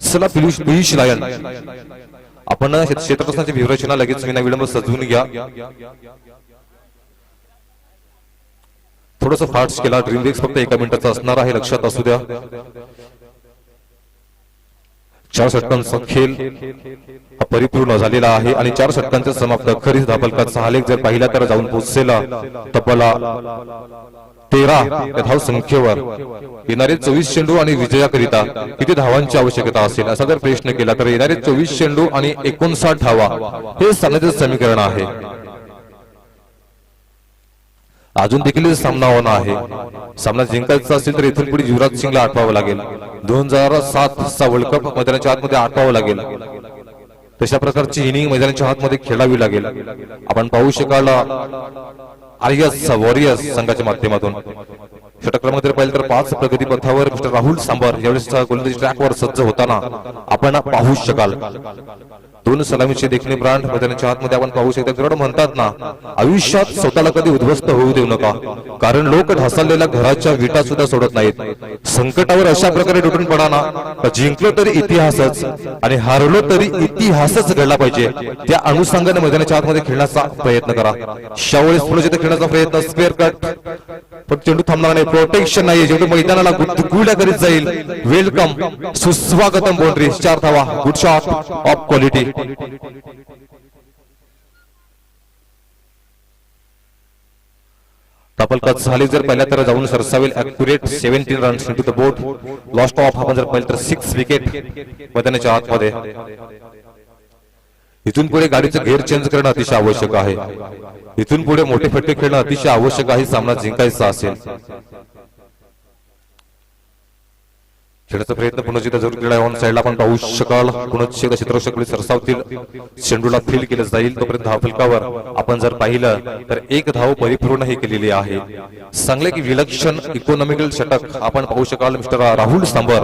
Speaker 2: चला पियुष लायन आपण क्षेत्ररक्षणाची व्यूहरचना लगेच विना विलंब सजवून घ्या थोडंसं फास्ट केला. ड्रीम ब्रेक फक्त 1 मिनिटाचा असणार आहे, लक्षात असू द्या. 4 षटकांचा खेळ हा परिपूर्ण झालेला आहे आणि 4 षटकांचा समाप्त. खरीच धापलकाचा हा लेख जर पाहिला तर जाऊन पोहोचलेला तब्बला 13 या धाव संख्येवर. येणारे 24 चेंडू आणि विजयाकरिता किती धावांची आवश्यकता असेल असा जर प्रश्न केला तर येणारे 24 चेंडू आणि 59 धावा हे सामन्याचे समीकरण आहे. अजून देखील सामना होणार आहे. सामना जिंकायचा असेल तर इथून पुढे युवराज सिंगला आठवावं लागेल. 2007 चा वर्ल्ड कप मैदानाच्या आतमध्ये आठवावं लागेल. तशा प्रकारची इनिंग मैदानाच्या आतमध्ये खेळावी लागेल. आपण पाहू शकाल आर्यस वॉरियर्स संघाच्या माध्यमातून षटक क्रमांक जर पाहिलं तर 5 प्रगती पथावर मिस्टर राहुल सांबर यावेळेस गोलंदाजी ट्रॅकवर सज्ज होताना आपण पाहू शकाल. 2 सलामीचे देखणे ब्रांड मैदानाच्या आतमध्ये आपण पाहू शकता. गरुड म्हणतात ना, आयुष्यात स्वतःला कधी उद्ध्वस्त होऊ देऊ नका, कारण लोक ढासळलेल्या घराच्या विटा सुद्धा सोडत नाहीत. संकटावर अशा प्रकारे तुटून पडा ना, जिंकलो तरी इतिहासच आणि हारलो तरी इतिहासच घडला पाहिजे. त्या अनुषंगाने मैदानाच्या आतमध्ये खेळण्याचा प्रयत्न करा. शावळी स्फोटाच्या खेळण्याचा प्रयत्न. स्क्वेअर कट, पण चेंडू थांबणार नाही. प्रोटेक्शन नाही, चेंडू मैदानाला गुडगुड्या करीत जाईल. वेलकम, सुस्वागतम बाउंड्री. 4 धावा. Good shot of quality. धापलकात झाली जर पहिल्या तर जाऊन सरसावेल. Accurate 17 runs into the board. Lost of आपण जर पाहिलं तर 6 विकेट मैदानाच्या आतमध्ये. इथून पुढे गाडीचं गेअर चेंज करणं अतिशय आवश्यक आहे. इथून पुढे मोठे फटके खेळणं अतिशय आवश्यक आहे सामना जिंकायचा असेल. खेळण्याचा प्रयत्न पुन्हा जरूर केला. ऑन साइडला आपण पाहू शकाल पुन्हा क्षेत्ररक्षक सरसावतील. चेंडूला फील केलं जाईल. तोपर्यंत धावफलकावर आपण जर पाहिलं तर 1 धाव परिपूर्ण ही केलेली आहे. चांगले की विलक्षण इकॉनॉमिकल षटक आपण पाहू शकाल मिस्टर राहुल सांबर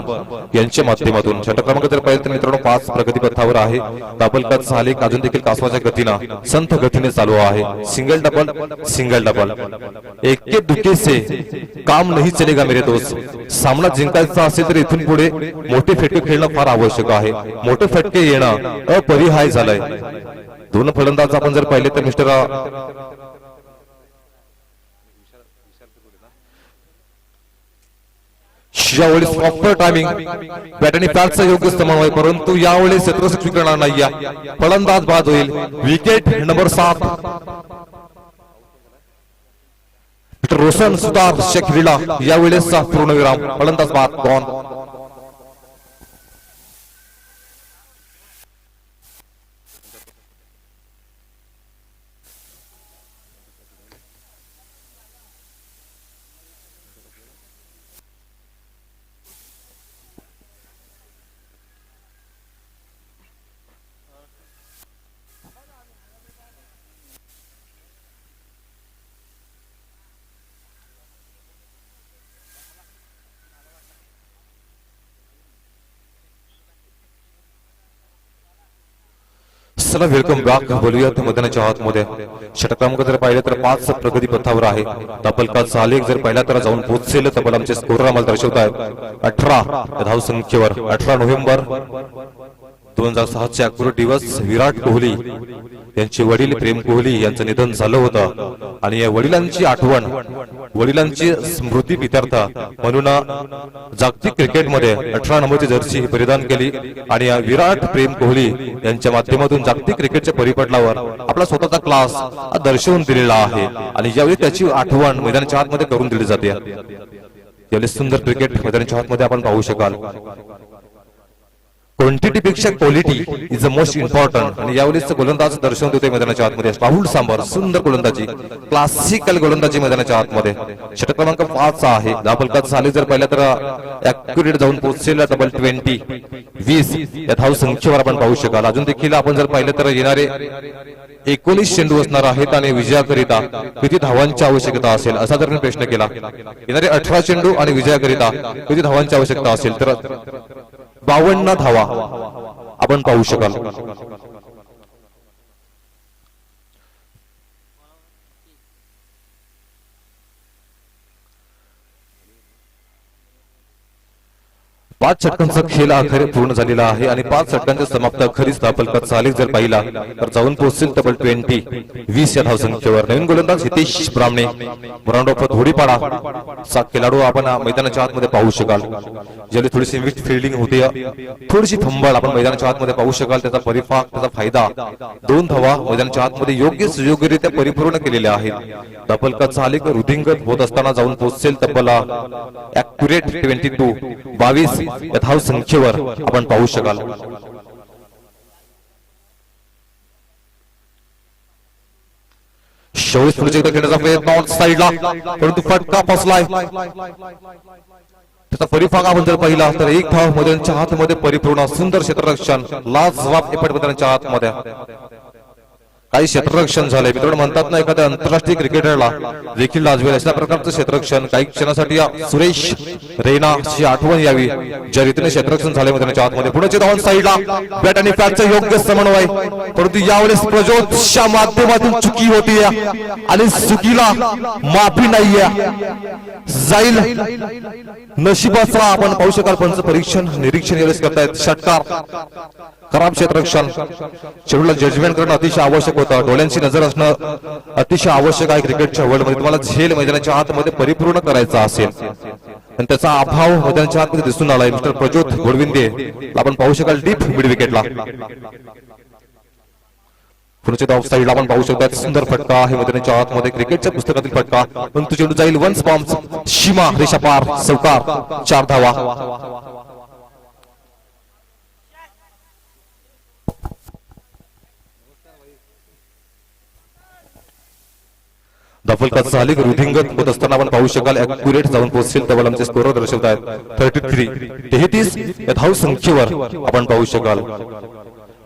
Speaker 2: यांच्या माध्यमातून. षटक क्रमांक जर पाहिलं तर मित्रांनो 5 प्रगती पथावर आहे. धापलकाचा हा लेख अजून देखील कासवाच्या गतीनं संथ गतीने चालू आहे. Single double single double. एक के दुके से काम नहीं चलेगा मेरे दोस्त. सामना जिंकायचा असेल तर इथून पुढे मोठे फटके खेळणं फार आवश्यक आहे. मोठे फटके येणं अपरिहार्य झालंय. 2 फलंदाज आपण जर पाहिले तर मिस्टर यावेळेस प्रॉपर टायमिंग बॅट आणि पॅडचा योग्य समन्वय, परंतु यावेळेस क्षेत्ररक्षक स्वीकारणार नाही. फलंदाज बाद होईल. Wicket number 7. रोशन सुतार शेखरीला यावेळेस पूर्णविराम. फलंदाज बाद. गॉन. चला वेलकम बॅक. बोलूयात मैदानाच्या आतमध्ये. षटक क्रमांक जर पाहिलं तर 5 प्रगती पथावर आहे. तबलकाचा आलेख जर पाहिला तर जाऊन पोहोचेल. तबल आमचे स्कोरर आम्हाला दर्शवत आहेत 18 धाव संख्येवर. 18 नोव्हेंबर 2006 चे अक्टोबर दिवस विराट कोहली यांचे वडील प्रेम कोहली यांचं निधन झालं होतं आणि या वडिलांची आठवण, वडिलांची स्मृती प्रित्यर्थ म्हणून जागतिक क्रिकेटमध्ये 18 नंबरची जर्सी परिधान केली आणि या विराट प्रेम कोहली यांच्या माध्यमातून जागतिक क्रिकेटच्या परिपटलावर आपला स्वतःचा क्लास दर्शवून दिलेला आहे आणि यावेळी त्याची आठवण मैदानाच्या आतमध्ये करून दिली जाते. यावेळी सुंदर क्रिकेट मैदानाच्या आतमध्ये आपण पाहू शकाल. क्वांटिटी पेक्षा quality is the most important आणि यावेळेस गोलंदाज दर्शवून देतोय मैदानाच्या आतमध्ये. राहुल सांबर सुंदर गोलंदाजी, क्लासिकल गोलंदाजी मैदानाच्या आतमध्ये. षटक क्रमांक 5 आहे. धापलकात झाले जर पाहिलं तर ॲक्युरेट जाऊन पोहोचलेला डबल 20 या धाव संख्येवर आपण पाहू शकाल. अजून देखील आपण जर पाहिलं तर येणारे 19 चेंडू असणार आहेत आणि विजयाकरिता किती धावांची आवश्यकता असेल असा जर मी प्रश्न केला. येणारे 18 चेंडू आणि विजयाकरिता किती धावांची आवश्यकता असेल तर 52 धावा आपण पाहू शकाल. 5 षटकांचा खेळ अखेर पूर्ण झालेला आहे आणि 5 षटकांच्या समाप्त अखेरीस धावफलकात सालिक जर पाहिला तर जाऊन पोहोचेल तब्बल 20 या धावसंख्येवर. नवीन गोलंदाज हितेश ब्राह्मणे, राऊंड ऑफ धोडीपाडा चा खेळाडू आपण मैदानाच्या आतमध्ये पाहू शकाल. ज्यावेळी थोडीशी मिक्स फिल्डिंग होते, थोडीशी फंबळ आपण मैदानाच्या आतमध्ये पाहू शकाल. त्याचा परिपाक, त्याचा फायदा, 2 धावा मैदानाच्या आतमध्ये योग्य सुयोग्यरित्या परिपूर्ण केलेल्या आहेत. धावफलकात सालिक रुधिंगत होत असताना जाऊन पोहोचेल तब्बल ॲक्युरेट 22 या धाव संख्येवर आपण पाहू शकाल. शेवळीस पुढे एकदा खेळण्याचा प्रयत्न ऑन साइडला, परंतु फटका फसलाय. त्याचा परिपाक आपण जर पाहिला तर 1 धाव मैदानाच्या आतमध्ये परिपूर्ण सुंदर क्षेत्ररक्षण, लाजवाब एफर्ट मैदानाच्या आतमध्ये. काही क्षेत्ररक्षण झाले मित्रांनो. म्हणतात ना, एखाद्या आंतरराष्ट्रीय क्रिकेटरला देखील लाजवेल अशा प्रकारचं क्षेत्ररक्षण. काही क्षणासाठी सुरेश रैनाची आठवण यावी ज्या रीतीने क्षेत्ररक्षण झाले मैदानाच्या आतमध्ये. पुढे धावून साईडला बॅट आणि पॅडचा योग्य समन्वय, परंतु यावेळेस प्रज्योतच्या माध्यमातून चुकी होती आणि चुकीला माफी नाहीये. जाईल नशिबाचा आपण पाहू शकाल. पंच परीक्षण निरीक्षण यावेळेस करतायत. षटकार, खराब क्षेत्ररक्षण. चेंडूला जजमेंट करणं अतिशय आवश्यक होतं. डोळ्यांची नजर असणं अतिशय आवश्यक आहे क्रिकेटच्या वर्ल्ड मध्ये. तुम्हाला झेल मैदानाच्या आतमध्ये परिपूर्ण करायचा असेल आणि त्याचा अभाव मैदानाच्या आतमध्ये दिसून आलाय. मिस्टर प्रज्योत घोडविंदे आपण पाहू शकाल डीप मिड विकेटला. पुढच्या धाव साईडला आपण पाहू शकता. सुंदर फटका आहे मैदानाच्या आतमध्ये, क्रिकेटच्या पुस्तकातील फटका. परंतु चेंडू जाईल वन्स बॉम्ब, सीमा रेषा पार, चौकार, 4 धावा. धावफलकात सालिक रुधिंगत होत असताना आपण पाहू शकाल. ॲक्युरेट जाऊन पोहोचेल तब्बल आमचे स्कोर दर्शवत आहेत 33 या धाव संख्येवर आपण पाहू शकाल.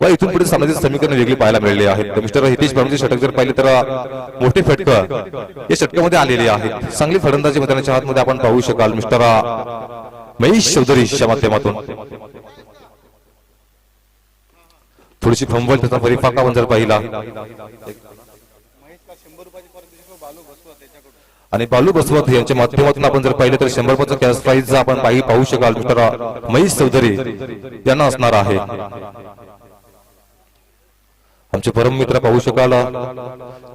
Speaker 2: व इथून पुढे सामन्याचे समीकरण वेगळी पाहायला मिळाले आहेत. मिस्टर हितेश ब्राह्मणचे षटक जर पाहिले तर मोठे फटक या षटकामध्ये आलेले आहेत. चांगली फलंदाजी मैदानाच्या आतमध्ये आपण पाहू शकाल. मिस्टर महेश चौधरीच्या माध्यमातून थोडीशी फंबल, त्याचा परिपाक आपण जर पाहिला आणि बालू बसवत यांच्या माध्यमातून आपण जर पाहिलं तर 100 रुपयाचा कॅश प्राइज आपण पाहू शकाल. मिस्टर महेश चौधरी यांना असणार आहे. आमचे परम मित्र पाहू शकाल.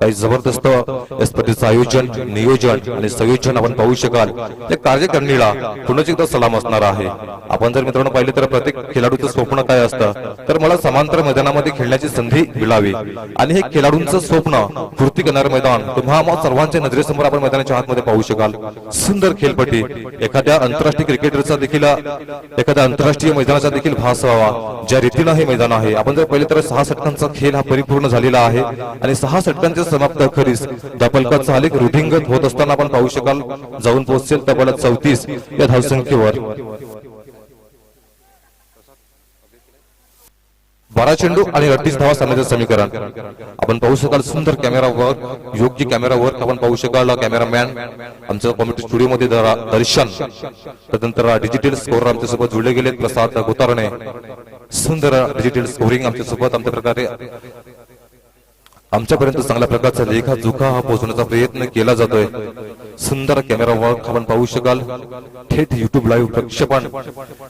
Speaker 2: काही जबरदस्त या स्पर्धेचं आयोजन, नियोजन आणि संयोजन आपण पाहू शकाल. त्या कार्यकारिणीला पुन्हा एकदा सलाम असणार आहे. आपण जर मित्रांनो पाहिले तर प्रत्येक खेळाडूचं स्वप्न काय असतं तर मला समांतर मैदानामध्ये खेळण्याची संधी मिळावी आणि हे खेळाडूंचं स्वप्न पूर्ती करणारे मैदान तुम्हा सर्वांच्या नजरेसमोर आपण मैदानाच्या आतमध्ये पाहू शकाल. सुंदर खेळपट्टी, एखाद्या आंतरराष्ट्रीय क्रिकेटरचा देखील एखाद्या आंतरराष्ट्रीय मैदानाचा देखील भास व्हावा ज्या रीतीनं हे मैदान आहे. आपण जर पाहिले तर 6 षटकांचा खेळ हा परिपूर्ण झालेला आहे आणि 6 षटकांच्या समाप्त अखेरीस धावफलकात सालिक रुधिंगत होत असताना आपण पाहू शकाल. जाऊन पोहोचेल तब्बल 34 या धावसंख्येवर. 12 चेंडू आणि 38 धावा सामन्याचं समीकरण आपण पाहू शकाल. सुंदर कॅमेरा वर्क, योग्य कॅमेरा वर्क आपण पाहू शकाल. कॅमेरामॅन आमच्या कॉमेंट्री स्टुडिओ मध्ये दर्शन, त्यानंतर डिजिटल स्कोर आमच्या सोबत जुळले गेलेत प्रसाद गोतारणे. सुंदर डिजिटल स्कोरिंग आमच्या सोबत आमच्या प्रकारे आमच्यापर्यंत चांगल्या प्रकारचा लेखा जोखा हा पोहोचवण्याचा प्रयत्न केला जातोय. सुंदर कॅमेरा वर्क आपण पाहू शकाल. थेट युट्यूब लाईव्ह प्रक्षेपण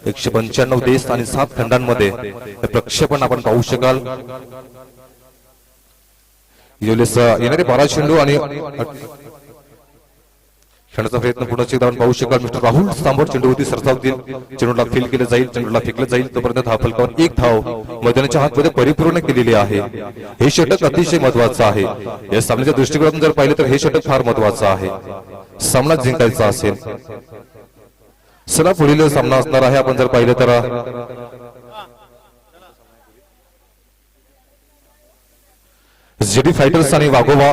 Speaker 2: 195 देश आणि 7 खंडांमध्ये हे प्रक्षेपण आपण पाहू शकाल. येणारे 12 चेंडू आणि खेळण्याचा प्रयत्न पुन्हा एकदा आपण पाहू शकाल. मिस्टर राहुल सांबर चेंडूवरती सरसावतील. चेंडूला फील केलं जाईल, चेंडूला फेकलं जाईल तोपर्यंत धावफलकावर 1 धाव मैदानाच्या हातमध्ये परिपूर्ण केलेली आहे. हे षटक अतिशय महत्वाचं आहे. या सामन्याच्या दृष्टिकोनातून जर पाहिलं तर हे षटक फार महत्वाचं आहे. सामना जिंकायचा असेल. चला पुढील सामना असणार आहे. आपण जर पाहिलं तर जेडी फायटर्स आणि वाघोबा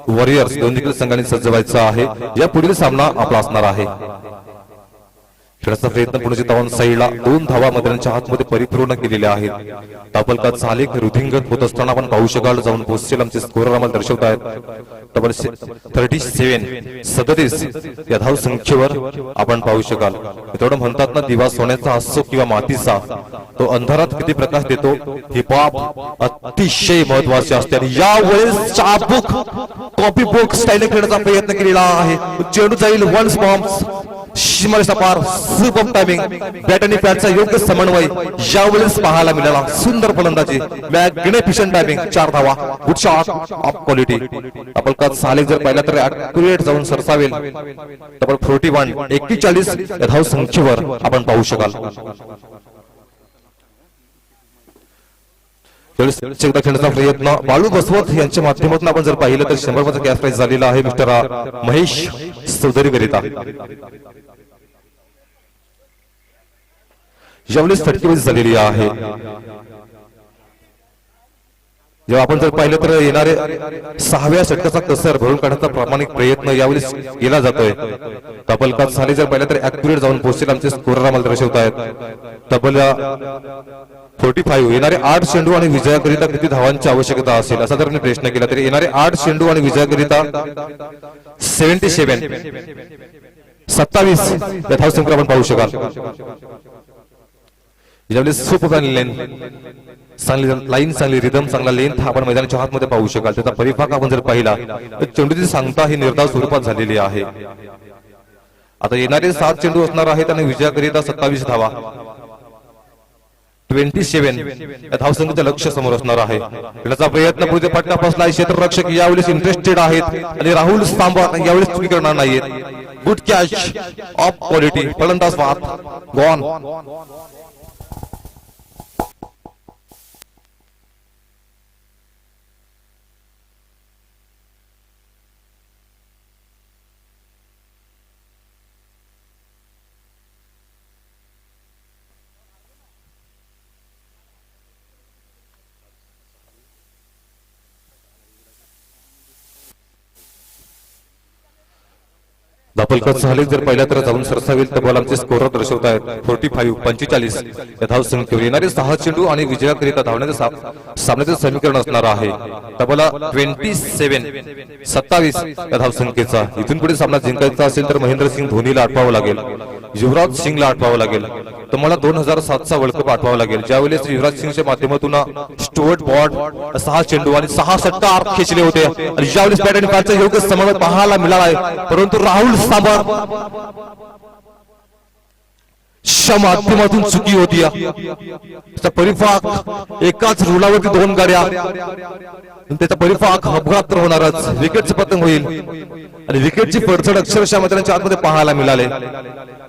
Speaker 2: वॉरियर्स दोन्ही संघांनी सज्ज व्हायचा आहे. या पुढील सामना आपला असणार आहे. खेळाचा प्रयत्न पुण्याची धावन साईडला 2 धावा मैदानाच्या हातमध्ये परिपूर्ण केलेल्या आहेत. धावफलकात सालिक रुधिंगत होत असताना आपण पाहू शकाल. जाऊन पोहोचेल आमचे स्कोरर आम्हाला दर्शवत आहेत. 37 या धाव संख्येवर आपण पाहू शकाल. तेवढं म्हणतात ना, दिवा सोन्याचा असो किंवा मातीचा, तो अंधारात किती प्रकाश देतो ही बाब अतिशय महत्वाची असते. आणि यावेळेस चाबूक कॉपी बुक स्टाईलने खेळण्याचा प्रयत्न केलेला आहे. चेंडू जाईल वन्स बॉम्ब, सीमारेषा पार, सुपर टायमिंग बॅट आणि पॅडचा योग्य समन्वय यावेळेस पाहायला मिळाला. सुंदर फलंदाजी, मॅग्निफिशंट टायमिंग, 4 धावा, गुड शॉट ऑफ क्वालिटी. अपलकात साले जर पाहिला तर ॲक्युरेट जाऊन सरसावेल. डबल 41 41 या धाव संख्येवर आपण पाहू शकाल. एकदा खेळण्याचा प्रयत्न बाळू बसवत यांच्या माध्यमातून आपण जर पाहिलं तर 100 कॅश प्राइज झालेला आहे मिस्टर महेश चौधरी करिता. यावेळेस फटकेबाजी झालेली आहे. जेव्हा आपण जर पाहिलं तर येणारे 6व्या षटकाचा कसर भरून काढण्याचा प्रामाणिक प्रयत्न यावेळेस केला जातोय. तबलकात साली जर पाहिलं तर ॲक्युरेट जाऊन पोहोचेल आमचे स्कोरर आम्हाला दर्शवत आहेत. तबल 45 येणारे 8 चेंडू आणि विजयाकरिता किती धावांची आवश्यकता असेल असा जर मी प्रश्न केला तरी येणारे 8 चेंडू आणि विजयाकरिता 77 27 या धाव संख्या आपण पाहू शकाल. यावेळेस सुपर लेन चांगली लाईन, चांगली रिदम, चांगला लेंथ आपण मैदानाच्या हातमध्ये पाहू शकाल. त्याचा परिपाक आपण जर पाहिला तर चेंडूची सांगता ही निर्धाव स्वरूपात झालेली आहे. आता येणारे 7 चेंडू असणार आहेत आणि विजयाकरिता 27 धावा 27 या धावसंख्येचं लक्ष समोर असणार आहे. खेळण्याचा प्रयत्न पुढे फटका फसला. क्षेत्ररक्षक यावेळेस इंटरेस्टेड आहेत आणि राहुल सांबर यावेळेस चुकी करणार नाहीत. गुड कॅच ऑफ क्वालिटी, फलंदाज बाद, गॉन. दापलकर झाले जर पहिल्या तर जाऊन सरसावेल तर बॉल आमचे स्कोरर दर्शवत आहेत. 45 45 या धाव संख्येवर येणारे 6 चेंडू आणि विजयाकरिता धावण्याचं सामन्याचं समीकरण असणार आहे. तबला 27 27 या धाव संख्येचा. इथून पुढे सामना जिंकायचा असेल तर महेंद्रसिंग धोनीला आठवावं लागेल, युवराज सिंगला आठवावं लागेल. तुम्हाला 2007चा वर्ल्ड कप आठवावा लागेल ज्यावेळेस युवराज सिंगच्या माध्यमातून स्टुअर्ट बॉर्ड 6 चेंडू आणि 6 षटकार खेचले होते आणि ज्यावेळेस बॅट आणि बॉलचा योग्य समन्वय पाहायला मिळाला आहे. परंतु राहुल सांबर च्या माध्यमातून चुकी होती. त्याचा परिपाक एकाच रुलावरती 2 गाड्या, त्याचा परिपाक अपघात तर होणारच. विकेटचे पतंग होईल आणि विकेटची पडझड अक्षरशः मैदानाच्या आतमध्ये पाहायला मिळाले.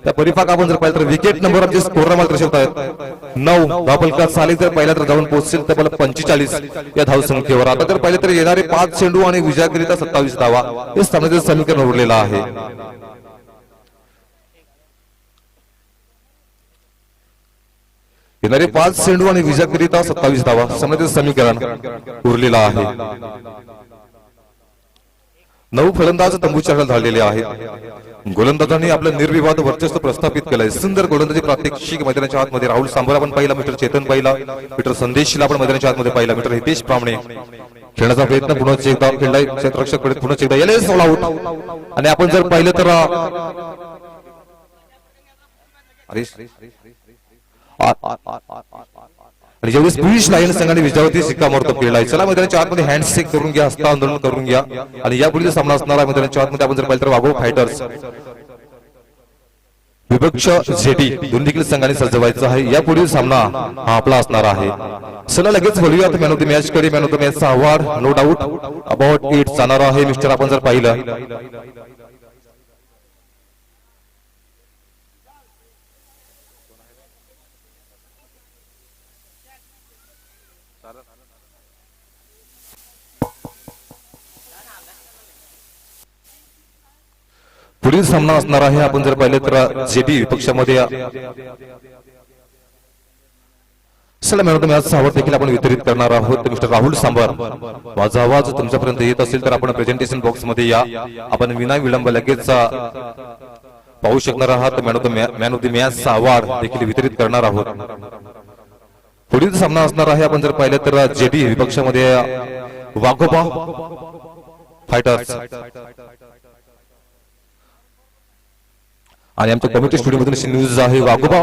Speaker 2: त्या परिपाक आपण जर पाहिलं तर विकेट नंबर आमचे स्कोरर मला दर्शवत आहेत 9. दापलकर साली जर पहिला तर जाऊन पोहोचेल तर मला 45 या धाव संख्येवर. आता जर पाहिलं तर येणारे 5 चेंडू आणि विजयाकरिता 27 धावा हे सामन्याचं समीकरण उरलेलं आहे. येणारे 5 चेंडू आणि विजयाकरिता 27 धावा सामन्याचं समीकरण उरलेलं आहे. 9 फलंदाज तंबूच्या झालेले आहेत. गोलंदाजांनी आपलं निर्विवाद वर्चस्व प्रस्थापित केलंय. सुंदर गोलंदाजी प्रात्यक्षिक मैदानाच्या आतमध्ये राहुल सांबर आपण पाहिला, मिस्टर चेतन पाहिला, मिस्टर संदेशला आपण मैदानाच्या आतमध्ये पाहिला, मिस्टर हितेश प्रामणे खेळण्याचा प्रयत्न पुन्हा एकदा खेळलाय. क्षेत्ररक्षक पुन्हा एकदा याला सोल आउट. आणि आपण जर पाहिलं तर आणि ज्यावेळेस पुलिस लायन संघाने विजयावरती शिक्कामोर्तब केलाय. चला मैदानाच्या आतमध्ये हँडशेक करून घ्या, हस्तांदोलन करून घ्या. आणि यापुढील सामना असणार आहे मैदानाच्या आतमध्ये आपण जर पाहिलं तर वाघो फायटर्स विपक्ष जेटी दोन्ही देखील संघाने सजवायचा आहे. यापुढील सामना हा आपला असणार आहे. चला लगेच बोलूयात मॅन ऑफ द मॅच कडे. मॅन ऑफ द मॅचचा अवॉर्ड नो डाऊट अबाउट 8 जाणार आहे मिस्टर. आपण जर पाहिलं पुढील सामना असणार आहे आपण जर पाहिले तर जेटी पक्षामध्ये. चला मॅन ऑफ द मॅचचा अवॉर्ड देखील आपण वितरित करणार आहोत मिस्टर राहुल सांबर. माझा आवाज तुमच्यापर्यंत येत असेल तर आपण प्रेझेंटेशन बॉक्स मध्ये या. आपण विना विलंब लगेच पाहू शकणार आहात. मॅन ऑफ द मॅचचा अवॉर्ड देखील वितरित करणार आहोत. पुढील सामना असणार आहे आपण जर पाहिलं तर जेटी विपक्षामध्ये वाघोबा फायटर्स. आणि आमच्या कमिटी स्टुडिओ मधून न्यूज आहे वाघोबा